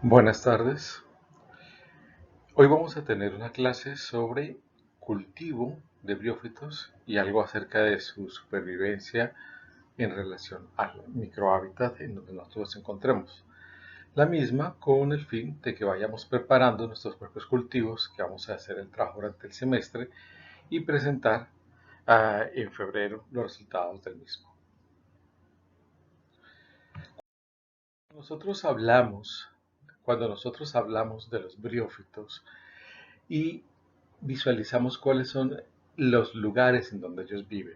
Buenas tardes. Hoy vamos a tener una clase sobre cultivo de briófitos y algo acerca de su supervivencia en relación al microhábitat en donde nosotros nos encontremos. La misma con el fin de que vayamos preparando nuestros propios cultivos, que vamos a hacer el trabajo durante el semestre y presentar en febrero los resultados del mismo. Cuando nosotros hablamos de los briófitos, y visualizamos cuáles son los lugares en donde ellos viven.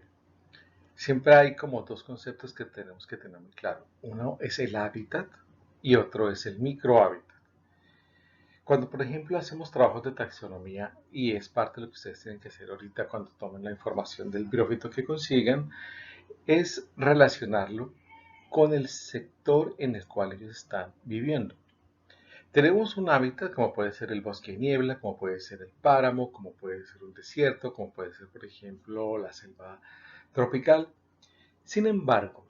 Siempre hay como dos conceptos que tenemos que tener muy claro. Uno es el hábitat y otro es el microhábitat. Cuando, por ejemplo, hacemos trabajos de taxonomía, y es parte de lo que ustedes tienen que hacer ahorita cuando tomen la información del briófito que consigan, es relacionarlo con el sector en el cual ellos están viviendo. Tenemos un hábitat como puede ser el bosque de niebla, como puede ser el páramo, como puede ser un desierto, como puede ser, por ejemplo, la selva tropical. Sin embargo,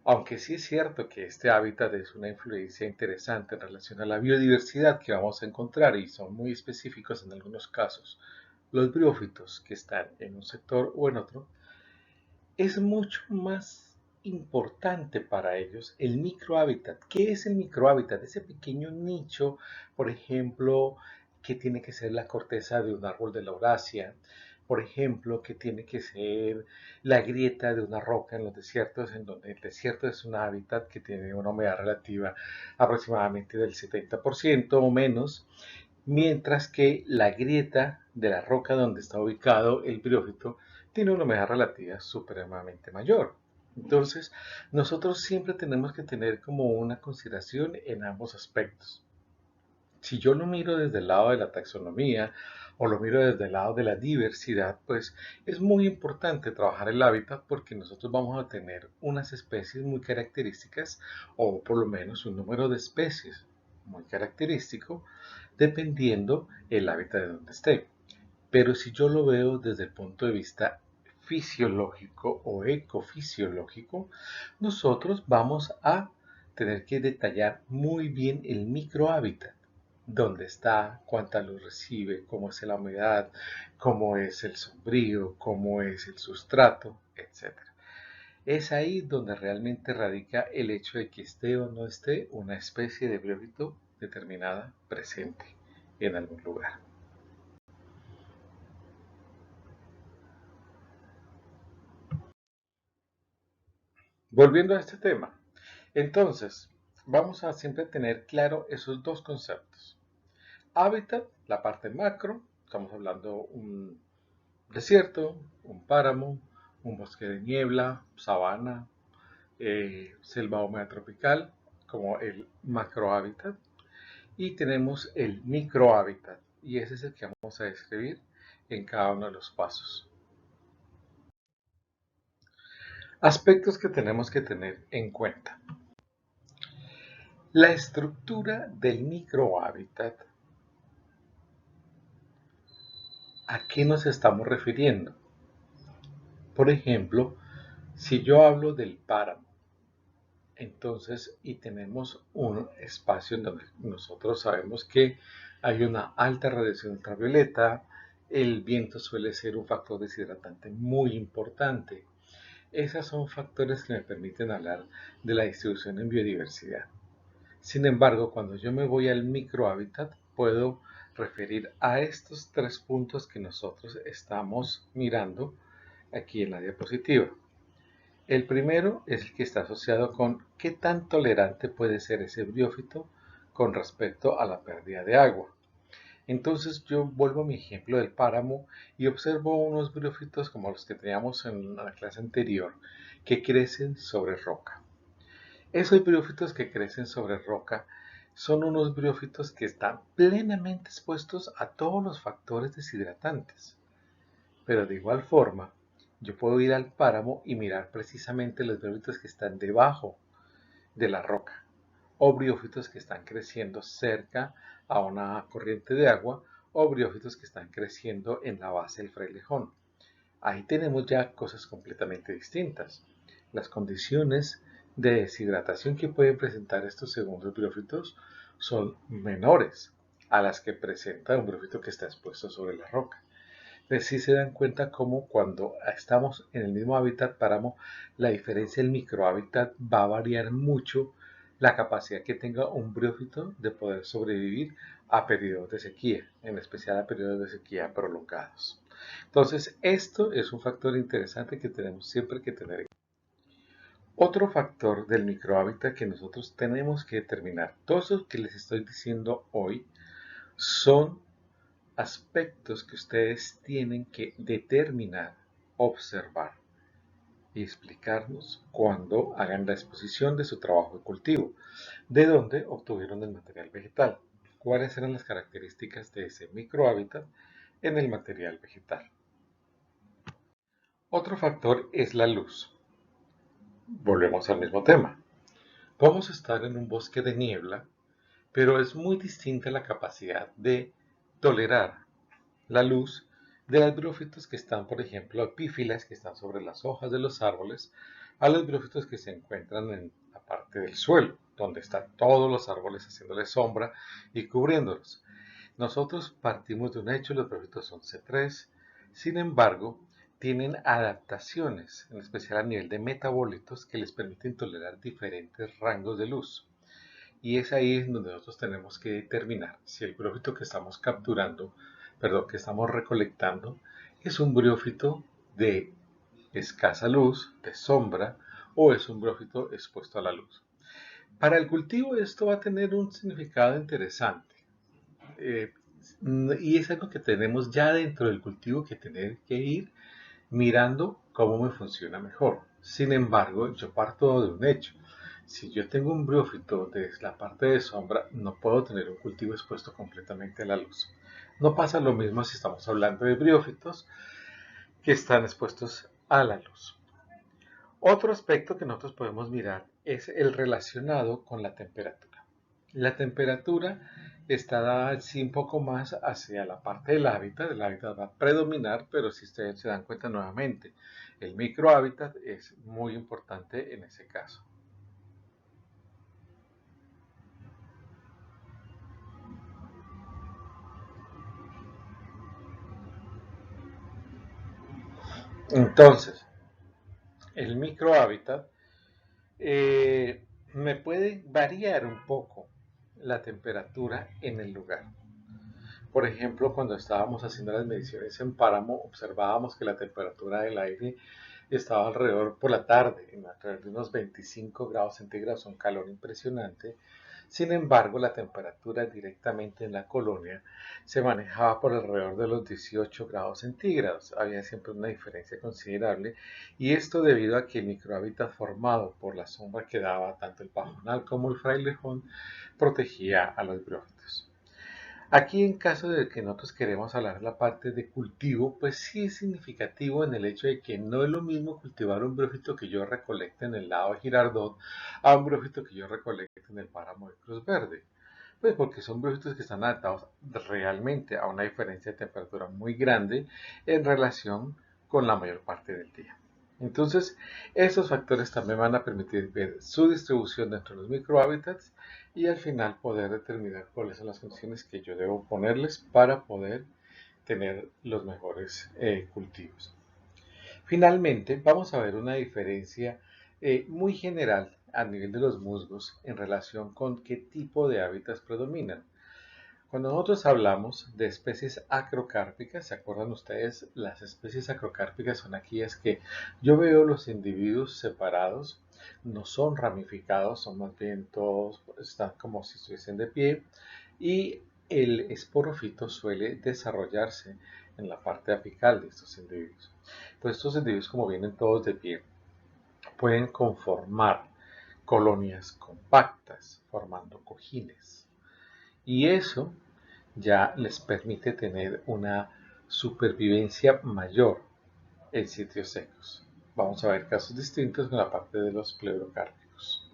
aunque sí es cierto que este hábitat es una influencia interesante en relación a la biodiversidad que vamos a encontrar y son muy específicos en algunos casos, los briófitos que están en un sector o en otro, es mucho más importante para ellos el microhábitat. ¿Qué es el microhábitat? Ese pequeño nicho, por ejemplo, que tiene que ser la corteza de un árbol de laurasia, por ejemplo, que tiene que ser la grieta de una roca en los desiertos, en donde el desierto es un hábitat que tiene una humedad relativa aproximadamente del 70% o menos, mientras que la grieta de la roca donde está ubicado el briófito tiene una humedad relativa supremamente mayor. Entonces, nosotros siempre tenemos que tener como una consideración en ambos aspectos. Si yo lo miro desde el lado de la taxonomía o lo miro desde el lado de la diversidad, pues es muy importante trabajar el hábitat porque nosotros vamos a tener unas especies muy características o por lo menos un número de especies muy característico dependiendo el hábitat de donde esté. Pero si yo lo veo desde el punto de vista fisiológico o ecofisiológico, nosotros vamos a tener que detallar muy bien el microhábitat, dónde está, cuánta luz recibe, cómo es la humedad, cómo es el sombrío, cómo es el sustrato, etc. Es ahí donde realmente radica el hecho de que esté o no esté una especie de briófito determinada presente en algún lugar. Volviendo a este tema, entonces, vamos a siempre tener claro esos dos conceptos. Hábitat, la parte macro, estamos hablando un desierto, un páramo, un bosque de niebla, sabana, selva húmeda tropical, como el macrohábitat. Y tenemos el microhábitat, y ese es el que vamos a describir en cada uno de los pasos. Aspectos que tenemos que tener en cuenta. La estructura del microhábitat, ¿a qué nos estamos refiriendo? Por ejemplo, si yo hablo del páramo, entonces, y tenemos un espacio en donde nosotros sabemos que hay una alta radiación ultravioleta, el viento suele ser un factor deshidratante muy importante. Esos son factores que me permiten hablar de la distribución en biodiversidad. Sin embargo, cuando yo me voy al microhábitat, puedo referir a estos tres puntos que nosotros estamos mirando aquí en la diapositiva. El primero es el que está asociado con qué tan tolerante puede ser ese briófito con respecto a la pérdida de agua. Entonces yo vuelvo a mi ejemplo del páramo y observo unos briófitos como los que teníamos en la clase anterior que crecen sobre roca. Esos briófitos que crecen sobre roca son unos briófitos que están plenamente expuestos a todos los factores deshidratantes. Pero de igual forma, yo puedo ir al páramo y mirar precisamente los briófitos que están debajo de la roca o briófitos que están creciendo cerca a una corriente de agua o briófitos que están creciendo en la base del frailejón. Ahí tenemos ya cosas completamente distintas. Las condiciones de deshidratación que pueden presentar estos segundos briófitos son menores a las que presenta un briófito que está expuesto sobre la roca. Entonces sí se dan cuenta cómo cuando estamos en el mismo hábitat páramo, la diferencia del microhábitat va a variar mucho la capacidad que tenga un briófito de poder sobrevivir a periodos de sequía, en especial a periodos de sequía prolongados. Entonces, esto es un factor interesante que tenemos siempre que tener en cuenta. Otro factor del microhábitat que nosotros tenemos que determinar, todo eso que les estoy diciendo hoy, son aspectos que ustedes tienen que determinar, observar y explicarnos cuando hagan la exposición de su trabajo de cultivo, de dónde obtuvieron el material vegetal, cuáles eran las características de ese microhábitat en el material vegetal. Otro factor es la luz. Volvemos al mismo tema. Vamos a estar en un bosque de niebla, pero es muy distinta la capacidad de tolerar la luz de los briófitos que están, por ejemplo, epífilas que están sobre las hojas de los árboles, a los briófitos que se encuentran en la parte del suelo, donde están todos los árboles haciéndole sombra y cubriéndolos. Nosotros partimos de un hecho, los briófitos son C3, sin embargo, tienen adaptaciones, en especial a nivel de metabolitos, que les permiten tolerar diferentes rangos de luz. Y es ahí donde nosotros tenemos que determinar si el briófito que estamos capturando, perdón, que estamos recolectando, es un briófito de escasa luz, de sombra, o es un briófito expuesto a la luz. Para el cultivo esto va a tener un significado interesante. eh, y es algo que tenemos ya dentro del cultivo que tener que ir mirando cómo me funciona mejor. Sin embargo, yo parto de un hecho. Si yo tengo un briófito de la parte de sombra, no puedo tener un cultivo expuesto completamente a la luz. No pasa lo mismo si estamos hablando de briófitos que están expuestos a la luz. Otro aspecto que nosotros podemos mirar es el relacionado con la temperatura. La temperatura está dada así un poco más hacia la parte del hábitat. El hábitat va a predominar, pero si ustedes se dan cuenta nuevamente, el microhábitat es muy importante en ese caso. Entonces, el microhábitat me puede variar un poco la temperatura en el lugar. Por ejemplo, cuando estábamos haciendo las mediciones en Páramo, observábamos que la temperatura del aire estaba alrededor por la tarde, en alrededor de unos 25 grados centígrados, un calor impresionante. Sin embargo, la temperatura directamente en la colonia se manejaba por alrededor de los 18 grados centígrados. Había siempre una diferencia considerable y esto debido a que el microhábitat formado por la sombra que daba tanto el pajonal como el frailejón protegía a los briófitos. Aquí en caso de que nosotros queremos hablar de la parte de cultivo, pues sí es significativo en el hecho de que no es lo mismo cultivar un briófito que yo recolecte en el lado de Girardot a un briófito que yo recolecte en el páramo de Cruz Verde. Pues porque son briófitos que están adaptados realmente a una diferencia de temperatura muy grande en relación con la mayor parte del día. Entonces, esos factores también van a permitir ver su distribución dentro de los microhábitats y al final poder determinar cuáles son las condiciones que yo debo ponerles para poder tener los mejores cultivos. Finalmente, vamos a ver una diferencia muy general a nivel de los musgos en relación con qué tipo de hábitats predominan. Cuando nosotros hablamos de especies acrocárpicas, ¿se acuerdan ustedes? Las especies acrocárpicas son aquellas que yo veo los individuos separados, no son ramificados, son más bien todos, están como si estuviesen de pie y el esporofito suele desarrollarse en la parte apical de estos individuos. Pues estos individuos, como vienen todos de pie, pueden conformar colonias compactas, formando cojines. Y eso ya les permite tener una supervivencia mayor en sitios secos. Vamos a ver casos distintos en la parte de los pleurocarpicos.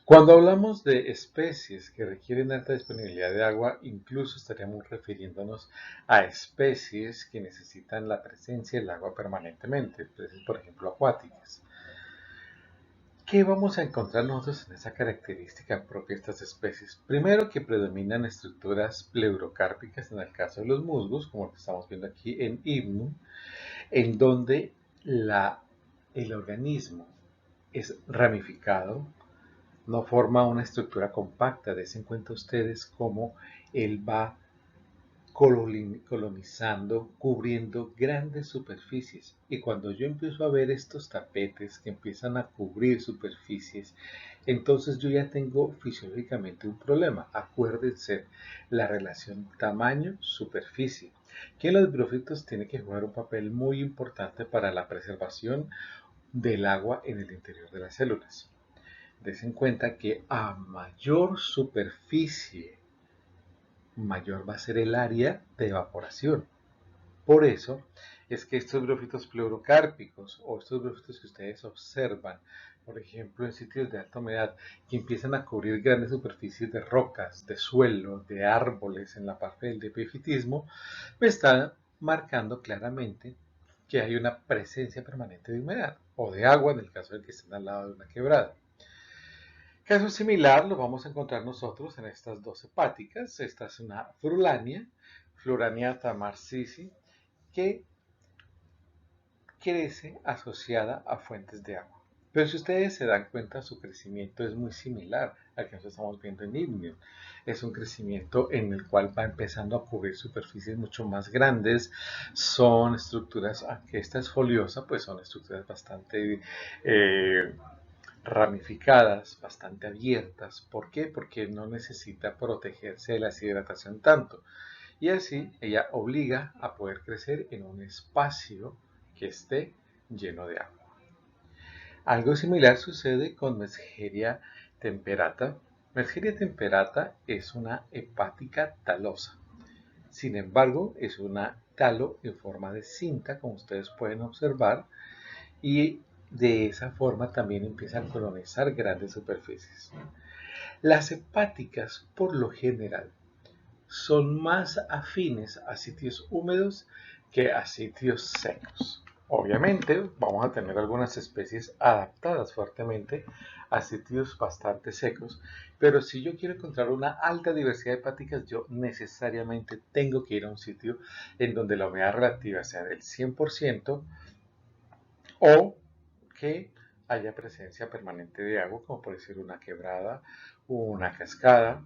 Cuando hablamos de especies que requieren alta disponibilidad de agua, incluso estaríamos refiriéndonos a especies que necesitan la presencia del agua permanentemente, especies por ejemplo acuáticas. ¿Qué vamos a encontrar nosotros en esa característica propia de estas especies? Primero, que predominan estructuras pleurocárpicas en el caso de los musgos, como lo que estamos viendo aquí en Hypnum, en donde el organismo es ramificado, no forma una estructura compacta. Desen cuenta ustedes cómo él va colonizando, cubriendo grandes superficies. Y cuando yo empiezo a ver estos tapetes que empiezan a cubrir superficies, entonces yo ya tengo fisiológicamente un problema. Acuérdense, la relación tamaño-superficie, que en los briófitos tiene que jugar un papel muy importante para la preservación del agua en el interior de las células. Des en cuenta que a mayor superficie, mayor va a ser el área de evaporación. Por eso es que estos briófitos pleurocárpicos o estos briófitos que ustedes observan, por ejemplo, en sitios de alta humedad, que empiezan a cubrir grandes superficies de rocas, de suelo, de árboles en la parte del epifitismo, me están marcando claramente que hay una presencia permanente de humedad o de agua en el caso de que estén al lado de una quebrada. Caso similar lo vamos a encontrar nosotros en estas dos hepáticas. Esta es una frulania, Floraniata marcisi, que crece asociada a fuentes de agua. Pero si ustedes se dan cuenta, su crecimiento es muy similar al que nosotros estamos viendo en Ignium. Es un crecimiento en el cual va empezando a cubrir superficies mucho más grandes. Son estructuras, aunque esta es foliosa, pues son estructuras bastante ramificadas, bastante abiertas. ¿Por qué? Porque no necesita protegerse de la deshidratación tanto. Y así ella obliga a poder crecer en un espacio que esté lleno de agua. Algo similar sucede con Mesgeria temperata. Mesgeria temperata es una hepática talosa. Sin embargo, es una talo en forma de cinta, como ustedes pueden observar, y de esa forma también empieza a colonizar grandes superficies. Las hepáticas, por lo general, son más afines a sitios húmedos que a sitios secos. Obviamente vamos a tener algunas especies adaptadas fuertemente a sitios bastante secos, pero si yo quiero encontrar una alta diversidad de hepáticas, yo necesariamente tengo que ir a un sitio en donde la humedad relativa sea del 100% o que haya presencia permanente de agua, como puede ser una quebrada o una cascada.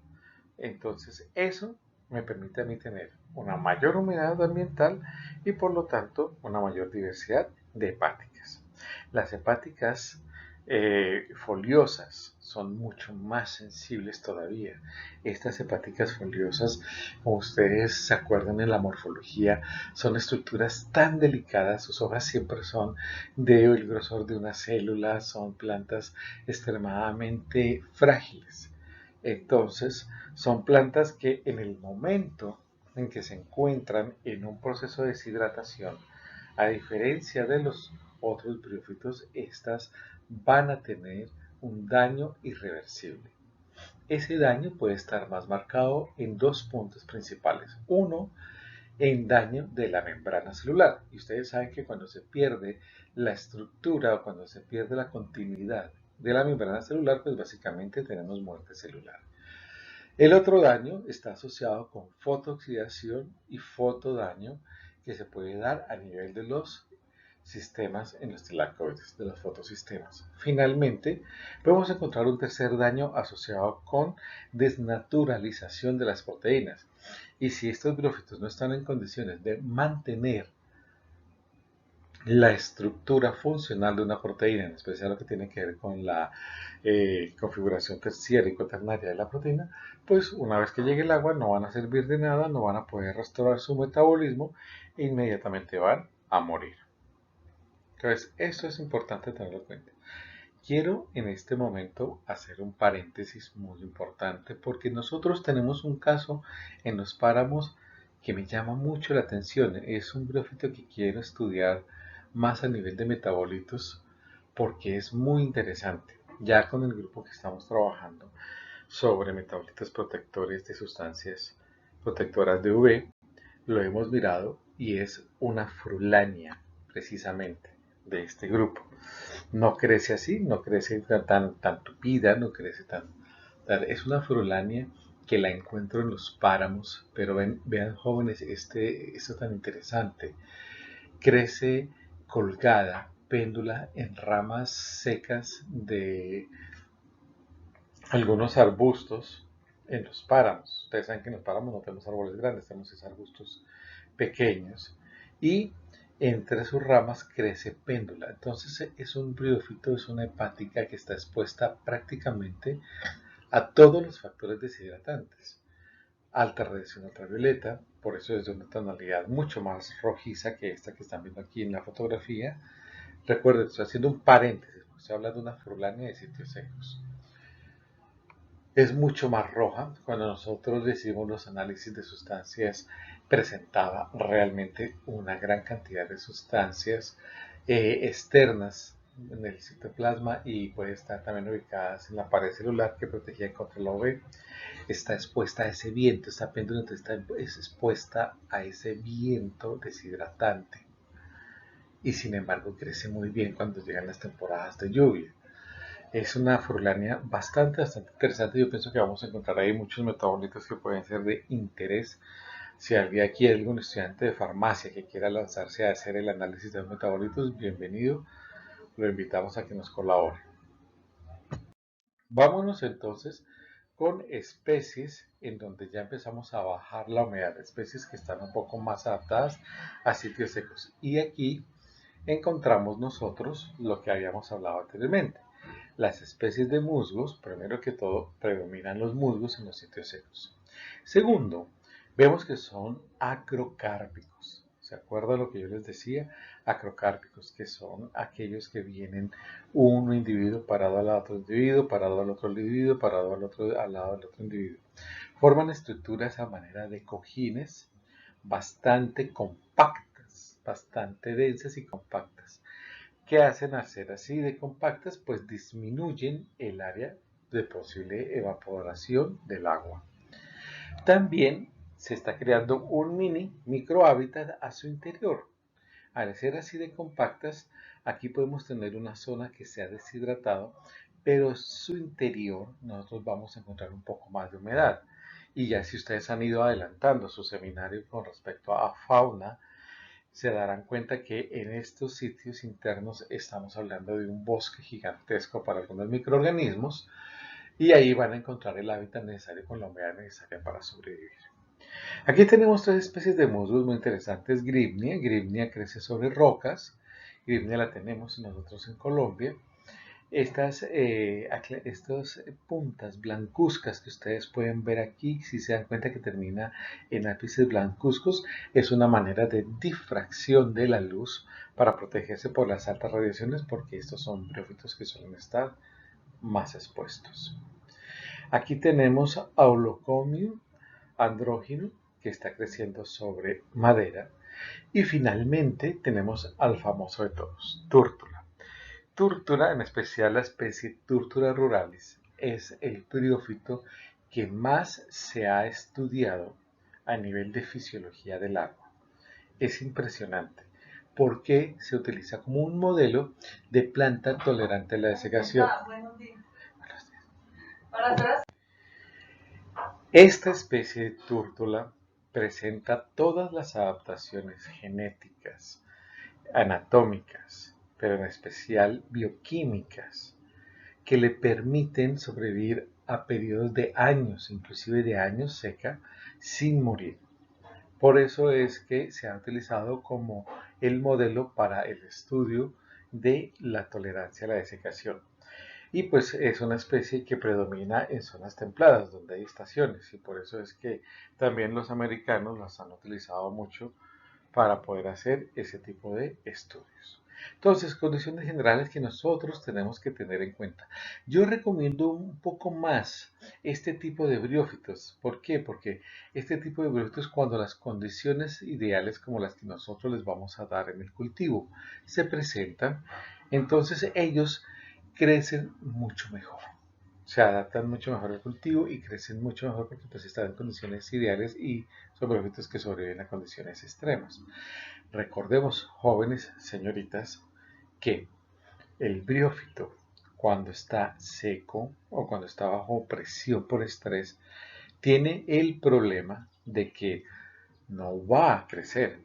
Entonces eso me permite a mí tener una mayor humedad ambiental y por lo tanto una mayor diversidad de hepáticas. Las hepáticas foliosas son mucho más sensibles todavía. Estas hepáticas foliosas, como ustedes se acuerdan en la morfología, son estructuras tan delicadas, sus hojas siempre son del grosor de una célula, son plantas extremadamente frágiles. Entonces, son plantas que en el momento en que se encuentran en un proceso de deshidratación, a diferencia de los otros briófitos, estas van a tener un daño irreversible. Ese daño puede estar más marcado en dos puntos principales. Uno, en daño de la membrana celular. Y ustedes saben que cuando se pierde la estructura o cuando se pierde la continuidad de la membrana celular, pues básicamente tenemos muerte celular. El otro daño está asociado con fotooxidación y fotodaño que se puede dar a nivel de los sistemas en los tilacoides, de los fotosistemas. Finalmente, podemos encontrar un tercer daño asociado con desnaturalización de las proteínas. Y si estos briófitos no están en condiciones de mantener la estructura funcional de una proteína, en especial lo que tiene que ver con la configuración terciaria y cuaternaria de la proteína, pues una vez que llegue el agua no van a servir de nada, no van a poder restaurar su metabolismo e inmediatamente van a morir. Entonces, esto es importante tenerlo en cuenta. Quiero en este momento hacer un paréntesis muy importante porque nosotros tenemos un caso en los páramos que me llama mucho la atención. Es un briófito que quiero estudiar más a nivel de metabolitos porque es muy interesante. Ya con el grupo que estamos trabajando sobre metabolitos protectores de sustancias protectoras de UV, lo hemos mirado y es una frulania precisamente de este grupo. No crece así, no crece tan tupida, no crece es una frulania que la encuentro en los páramos, pero vean jóvenes, esto tan interesante. Crece colgada, péndula en ramas secas de algunos arbustos en los páramos. Ustedes saben que en los páramos no tenemos árboles grandes, tenemos esos arbustos pequeños. Y entre sus ramas crece péndula. Entonces es un briófito, es una hepática que está expuesta prácticamente a todos los factores deshidratantes. Alta radiación ultravioleta, por eso es de una tonalidad mucho más rojiza que esta que están viendo aquí en la fotografía. Recuerden, estoy haciendo un paréntesis, porque estoy hablando de una frulania de sitios secos. Es mucho más roja. Cuando nosotros recibimos los análisis de sustancias, presentaba realmente una gran cantidad de sustancias externas en el citoplasma y puede estar también ubicadas en la pared celular que protegía contra la UV. Está expuesta a ese viento, esta péndula está expuesta a ese viento deshidratante y sin embargo crece muy bien cuando llegan las temporadas de lluvia. Es una frulania bastante interesante. Yo pienso que vamos a encontrar ahí muchos metabolitos que pueden ser de interés. Si alguien aquí hay algún estudiante de farmacia que quiera lanzarse a hacer el análisis de los metabolitos, bienvenido. Lo invitamos a que nos colabore. Vámonos entonces con especies en donde ya empezamos a bajar la humedad, especies que están un poco más adaptadas a sitios secos. Y aquí encontramos nosotros lo que habíamos hablado anteriormente. Las especies de musgos, primero que todo, predominan los musgos en los sitios secos. Segundo, vemos que son acrocárpicos. ¿Se acuerdan lo que yo les decía? Acrocárpicos, que son aquellos que vienen un individuo parado al otro individuo, parado al otro individuo, parado al lado del otro individuo. Forman estructuras a manera de cojines bastante compactas, bastante densas y compactas. ¿Qué hacen al ser así de compactas? Pues disminuyen el área de posible evaporación del agua. También se está creando un microhábitat a su interior. Al ser así de compactas, aquí podemos tener una zona que se ha deshidratado, pero en su interior nosotros vamos a encontrar un poco más de humedad. Y ya si ustedes han ido adelantando su seminario con respecto a fauna, se darán cuenta que en estos sitios internos estamos hablando de un bosque gigantesco para algunos microorganismos y ahí van a encontrar el hábitat necesario con la humedad necesaria para sobrevivir. Aquí tenemos tres especies de musgos muy interesantes. Gribnia. Gribnia crece sobre rocas. Gribnia la tenemos nosotros en Colombia. Estas puntas blancuzcas que ustedes pueden ver aquí, si se dan cuenta que termina en ápices blancuzcos, es una manera de difracción de la luz para protegerse por las altas radiaciones, porque estos son briófitos que suelen estar más expuestos. Aquí tenemos Aulocomium andrógino, que está creciendo sobre madera. Y finalmente tenemos al famoso de todos, Túrtula. Túrtula, en especial la especie Túrtula ruralis, es el briófito que más se ha estudiado a nivel de fisiología del agua. Es impresionante porque se utiliza como un modelo de planta tolerante a la desecación. Esta especie de túrtula presenta todas las adaptaciones genéticas, anatómicas, pero en especial bioquímicas, que le permiten sobrevivir a periodos de años, inclusive de años seca, sin morir. Por eso es que se ha utilizado como el modelo para el estudio de la tolerancia a la desecación. Y pues es una especie que predomina en zonas templadas, donde hay estaciones, y por eso es que también los americanos las han utilizado mucho para poder hacer ese tipo de estudios. Entonces, condiciones generales que nosotros tenemos que tener en cuenta. Yo recomiendo un poco más este tipo de briófitos. ¿Por qué? Porque este tipo de briófitos, cuando las condiciones ideales como las que nosotros les vamos a dar en el cultivo se presentan, entonces ellos crecen mucho mejor. Se adaptan mucho mejor al cultivo y crecen mucho mejor porque pues están en condiciones ideales y son briófitos que sobreviven a condiciones extremas. Recordemos, jóvenes señoritas, que El briófito, cuando está seco o cuando está bajo presión por estrés, tiene el problema de que no va a crecer.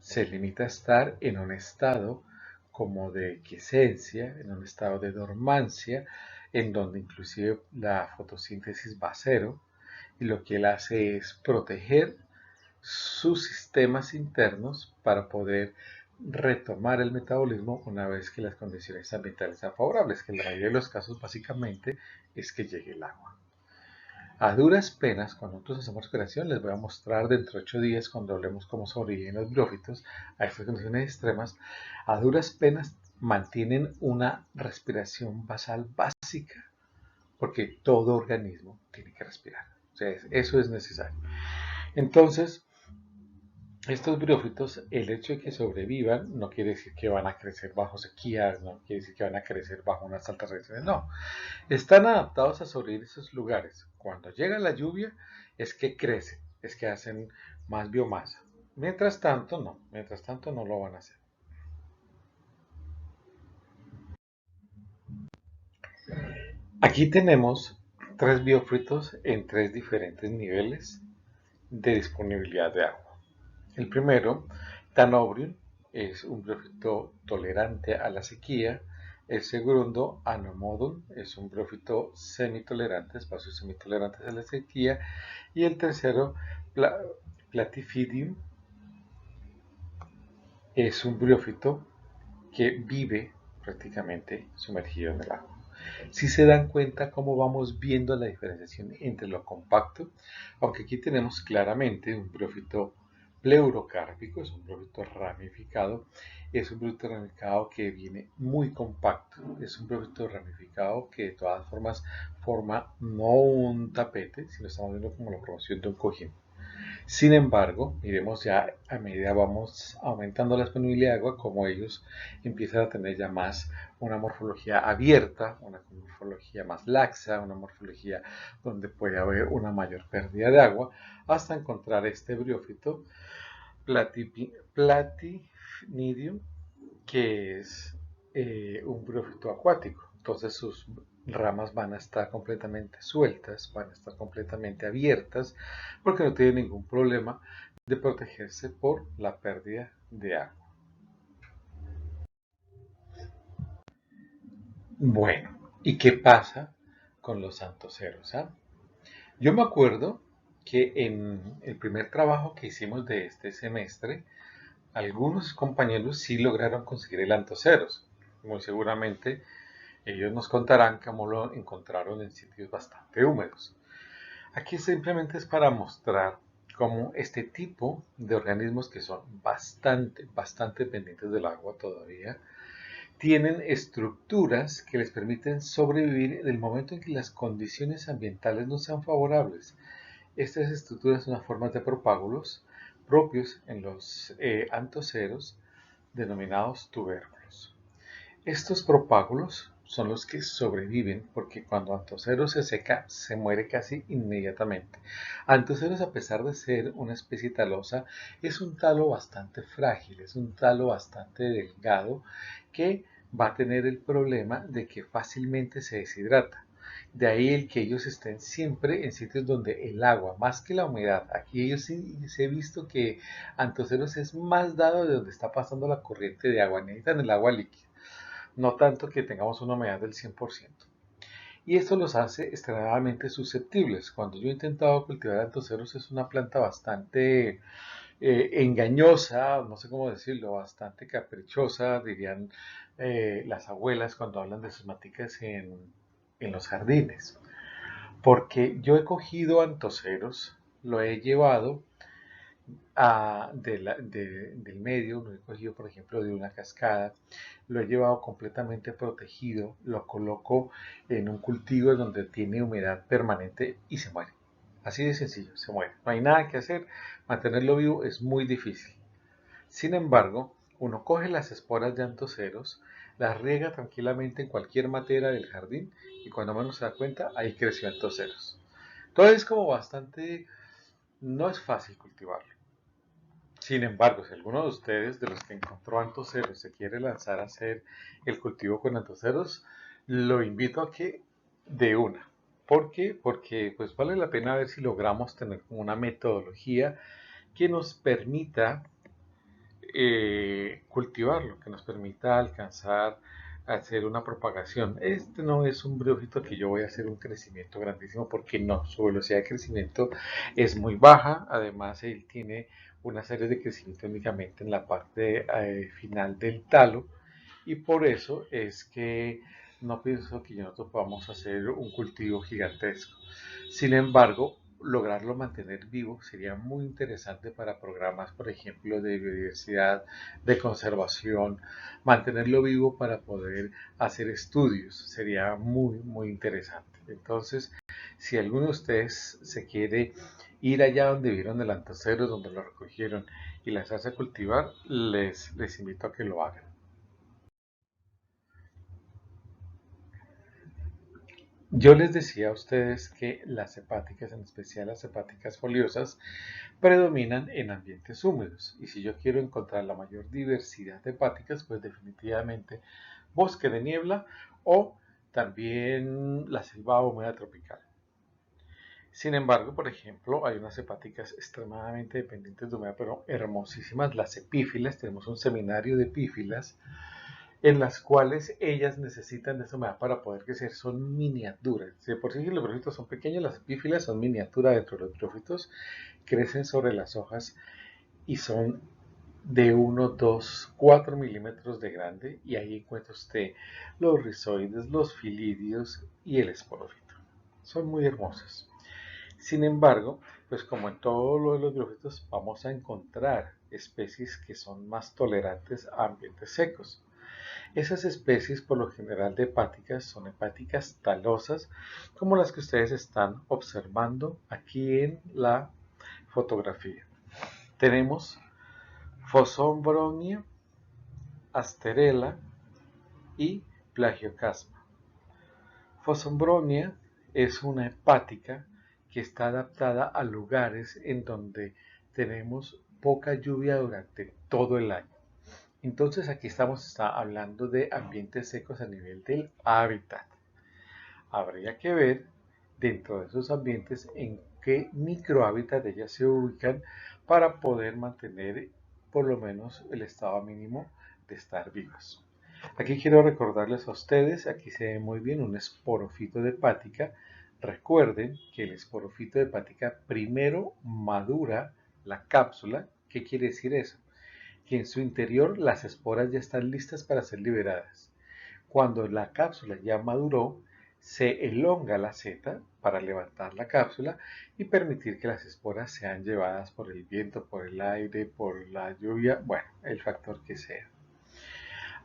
Se limita a estar en un estado como de quiescencia, en un estado de dormancia, en donde inclusive la fotosíntesis va a cero, y lo que él hace es proteger sus sistemas internos para poder retomar el metabolismo una vez que las condiciones ambientales sean favorables, que en la mayoría de los casos básicamente es que llegue el agua. A duras penas, cuando nosotros hacemos respiración, les voy a mostrar dentro de 8 días, cuando hablemos cómo sobreviven los briófitos a estas condiciones extremas, a duras penas mantienen una respiración basal básica, porque todo organismo tiene que respirar. O sea, eso es necesario. Entonces, estos briófitos, el hecho de que sobrevivan no quiere decir que van a crecer bajo sequías, no quiere decir que van a crecer bajo unas altas reacciones, no. Están adaptados a sobrevivir esos lugares. Cuando llega la lluvia es que crecen, es que hacen más biomasa. Mientras tanto no lo van a hacer. Aquí tenemos tres biofritos en tres diferentes niveles de disponibilidad de agua. El primero, Tanobrium, es un briófito tolerante a la sequía. El segundo, Anomodon, es un briófito semitolerante, espacios semitolerantes a la sequía. Y el tercero, Platyphidium, es un briófito que vive prácticamente sumergido en el agua. Si se dan cuenta cómo vamos viendo la diferenciación entre lo compacto, aunque aquí tenemos claramente un briófito pleurocárpico, es un briófito ramificado, es un briófito ramificado que viene muy compacto, es un briófito ramificado que de todas formas forma no un tapete, sino estamos viendo como la formación de un cojín. Sin embargo, miremos ya a medida vamos aumentando la disponibilidad de agua, como ellos empiezan a tener ya más una morfología abierta, una morfología más laxa, una morfología donde puede haber una mayor pérdida de agua, hasta encontrar este briófito Platyphidium, que es un briófito acuático. Entonces sus ramas van a estar completamente sueltas, van a estar completamente abiertas, porque no tienen ningún problema de protegerse por la pérdida de agua. Bueno, ¿y qué pasa con los santoceros? ¿Ah? Yo me acuerdo que en el primer trabajo que hicimos de este semestre, algunos compañeros sí lograron conseguir el antoceros. Muy seguramente ellos nos contarán cómo lo encontraron en sitios bastante húmedos. Aquí simplemente es para mostrar cómo este tipo de organismos que son bastante pendientes del agua todavía, tienen estructuras que les permiten sobrevivir en el momento en que las condiciones ambientales no sean favorables. Estas estructuras son las formas de propágulos propios en los antoceros denominados tubérculos. Estos propágulos son los que sobreviven porque cuando Antoceros se seca se muere casi inmediatamente. Antoceros, a pesar de ser una especie talosa, es un talo bastante frágil, es un talo bastante delgado que va a tener el problema de que fácilmente se deshidrata. De ahí el que ellos estén siempre en sitios donde el agua, más que la humedad, aquí ellos sí se he visto que Antoceros es más dado de donde está pasando la corriente de agua, necesitan el agua líquida, no tanto que tengamos una humedad del 100%. Y esto los hace extremadamente susceptibles. Cuando yo he intentado cultivar antoceros es una planta bastante engañosa, no sé cómo decirlo, bastante caprichosa, dirían las abuelas cuando hablan de sus maticas en los jardines. Porque yo he cogido antoceros, lo he llevado del medio, lo he cogido por ejemplo de una cascada, lo he llevado completamente protegido, lo coloco en un cultivo donde tiene humedad permanente y se muere. Así de sencillo, se muere. No hay nada que hacer, mantenerlo vivo es muy difícil. Sin embargo, uno coge las esporas de antoceros, las riega tranquilamente en cualquier materia del jardín y cuando menos se da cuenta, ahí creció antoceros. Entonces es como bastante, no es fácil cultivarlo. Sin embargo, si alguno de ustedes, de los que encontró antoceros, se quiere lanzar a hacer el cultivo con antoceros, lo invito a que de una. ¿Por qué? Porque pues vale la pena ver si logramos tener como una metodología que nos permita cultivarlo, que nos permita alcanzar a hacer una propagación. Este no es un briófito que yo voy a hacer un crecimiento grandísimo porque no, su velocidad de crecimiento es muy baja, además él tiene una serie de crecimiento únicamente en la parte final del talo y por eso es que no pienso que nosotros podamos hacer un cultivo gigantesco. Sin embargo, lograrlo mantener vivo sería muy interesante para programas, por ejemplo, de biodiversidad, de conservación, mantenerlo vivo para poder hacer estudios sería muy, muy interesante. Entonces, si alguno de ustedes se quiere ir allá donde vieron el antocero, donde lo recogieron y lanzarse a cultivar, les invito a que lo hagan. Yo les decía a ustedes que las hepáticas, en especial las hepáticas foliosas, predominan en ambientes húmedos. Y si yo quiero encontrar la mayor diversidad de hepáticas, pues definitivamente bosque de niebla o también la selva húmeda tropical. Sin embargo, por ejemplo, hay unas hepáticas extremadamente dependientes de humedad, pero hermosísimas, las epífilas. Tenemos un seminario de epífilas en las cuales ellas necesitan de esa humedad para poder crecer, son miniaturas. Si de por sí los briófitos son pequeños, las epífilas son miniaturas dentro de los briófitos, crecen sobre las hojas y son de 1, 2, 4 milímetros de grande y ahí encuentra usted los rizoides, los filidios y el esporófito. Son muy hermosas. Sin embargo, pues como en todo lo de los briófitos, vamos a encontrar especies que son más tolerantes a ambientes secos. Esas especies, por lo general de hepáticas, son hepáticas talosas, como las que ustedes están observando aquí en la fotografía. Tenemos Fosombronia, Asterela y Plagiocasma. Fosombronia es una hepática que está adaptada a lugares en donde tenemos poca lluvia durante todo el año. Entonces aquí estamos hablando de ambientes secos a nivel del hábitat. Habría que ver dentro de esos ambientes en qué microhábitat ellas se ubican para poder mantener por lo menos el estado mínimo de estar vivas. Aquí quiero recordarles a ustedes, aquí se ve muy bien un esporofito de hepática. Recuerden que el esporofito de hepática primero madura la cápsula. ¿Qué quiere decir eso? Que en su interior las esporas ya están listas para ser liberadas. Cuando la cápsula ya maduró, se elonga la seta para levantar la cápsula y permitir que las esporas sean llevadas por el viento, por el aire, por la lluvia, bueno, el factor que sea.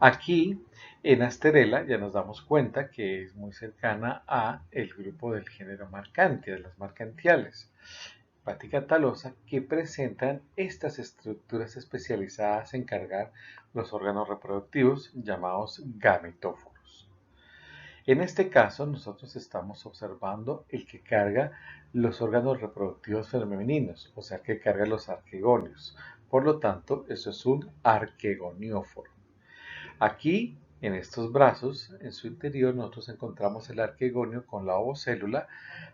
Aquí en Asterela ya nos damos cuenta que es muy cercana a el grupo del género Marcantia, de las marcantiales, hepática talosa, que presentan estas estructuras especializadas en cargar los órganos reproductivos llamados gametóforos. En este caso, nosotros estamos observando el que carga los órganos reproductivos femeninos, o sea, que carga los arquegonios. Por lo tanto, eso es un arquegonióforo. Aquí, en estos brazos, en su interior, nosotros encontramos el arquegonio con la ovocélula,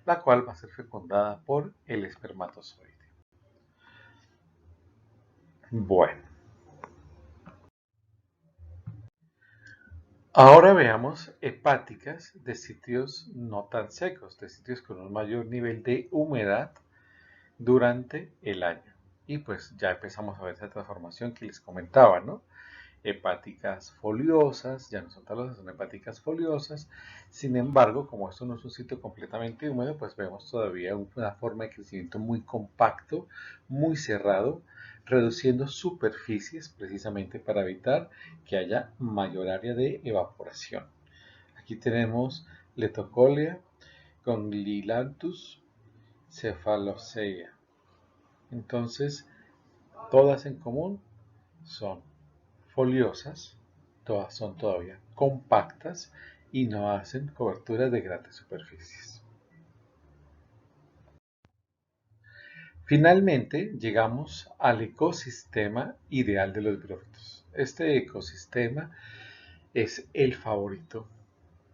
la cual va a ser fecundada por el espermatozoide. Bueno, ahora veamos hepáticas de sitios no tan secos, de sitios con un mayor nivel de humedad durante el año. Y pues ya empezamos a ver esa transformación que les comentaba, ¿no? Hepáticas foliosas, ya no son talosas, son hepáticas foliosas. Sin embargo, como esto no es un sitio completamente húmedo, pues vemos todavía una forma de crecimiento muy compacto, muy cerrado, reduciendo superficies precisamente para evitar que haya mayor área de evaporación. Aquí tenemos Letocolia con Lilanthus cephalocea. Entonces, todas en común son foliosas, todas son todavía compactas y no hacen coberturas de grandes superficies. Finalmente, llegamos al ecosistema ideal de los briófitos. Este ecosistema es el favorito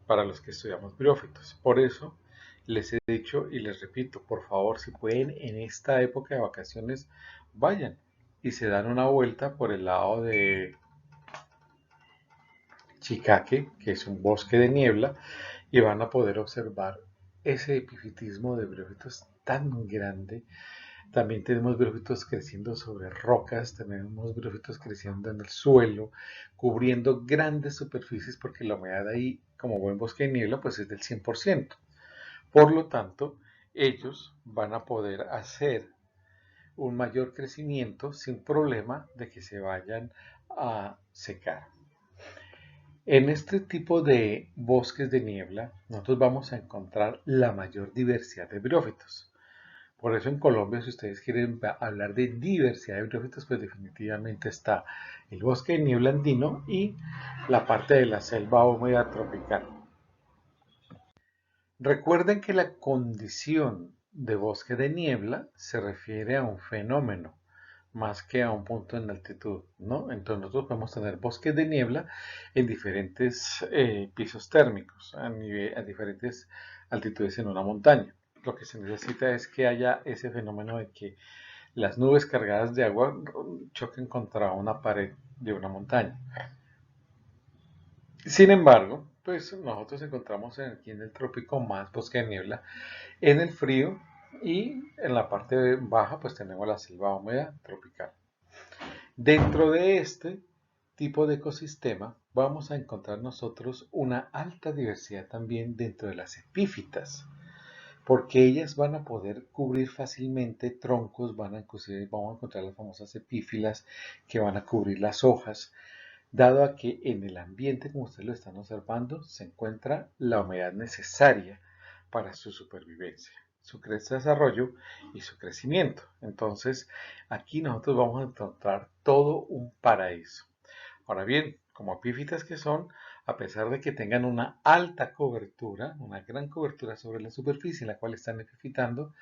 para los que estudiamos briófitos. Por eso les he dicho y les repito, por favor, si pueden en esta época de vacaciones, vayan y se dan una vuelta por el lado de Chicaque, que es un bosque de niebla, y van a poder observar ese epifitismo de briófitos tan grande. También tenemos briófitos creciendo sobre rocas, tenemos briófitos creciendo en el suelo, cubriendo grandes superficies porque la humedad ahí, como buen bosque de niebla, pues es del 100%. Por lo tanto, ellos van a poder hacer un mayor crecimiento sin problema de que se vayan a secar. En este tipo de bosques de niebla, nosotros vamos a encontrar la mayor diversidad de briófitos. Por eso en Colombia, si ustedes quieren hablar de diversidad de briófitos, pues definitivamente está el bosque de niebla andino y la parte de la selva húmeda tropical. Recuerden que la condición de bosque de niebla se refiere a un fenómeno más que a un punto en altitud, ¿no? Entonces nosotros podemos tener bosques de niebla en diferentes pisos térmicos, a diferentes altitudes en una montaña. Lo que se necesita es que haya ese fenómeno de que las nubes cargadas de agua choquen contra una pared de una montaña. Sin embargo, pues nosotros encontramos aquí en el trópico más bosque de niebla en el frío y en la parte baja pues tenemos la selva húmeda tropical. Dentro de este tipo de ecosistema vamos a encontrar nosotros una alta diversidad también dentro de las epífitas, porque ellas van a poder cubrir fácilmente troncos, vamos a encontrar las famosas epífilas que van a cubrir las hojas, dado a que en el ambiente, como ustedes lo están observando, se encuentra la humedad necesaria para su supervivencia, su desarrollo y su crecimiento. Entonces, aquí nosotros vamos a encontrar todo un paraíso. Ahora bien, como epífitas que son, a pesar de que tengan una alta cobertura, una gran cobertura sobre la superficie en la cual están epifitando,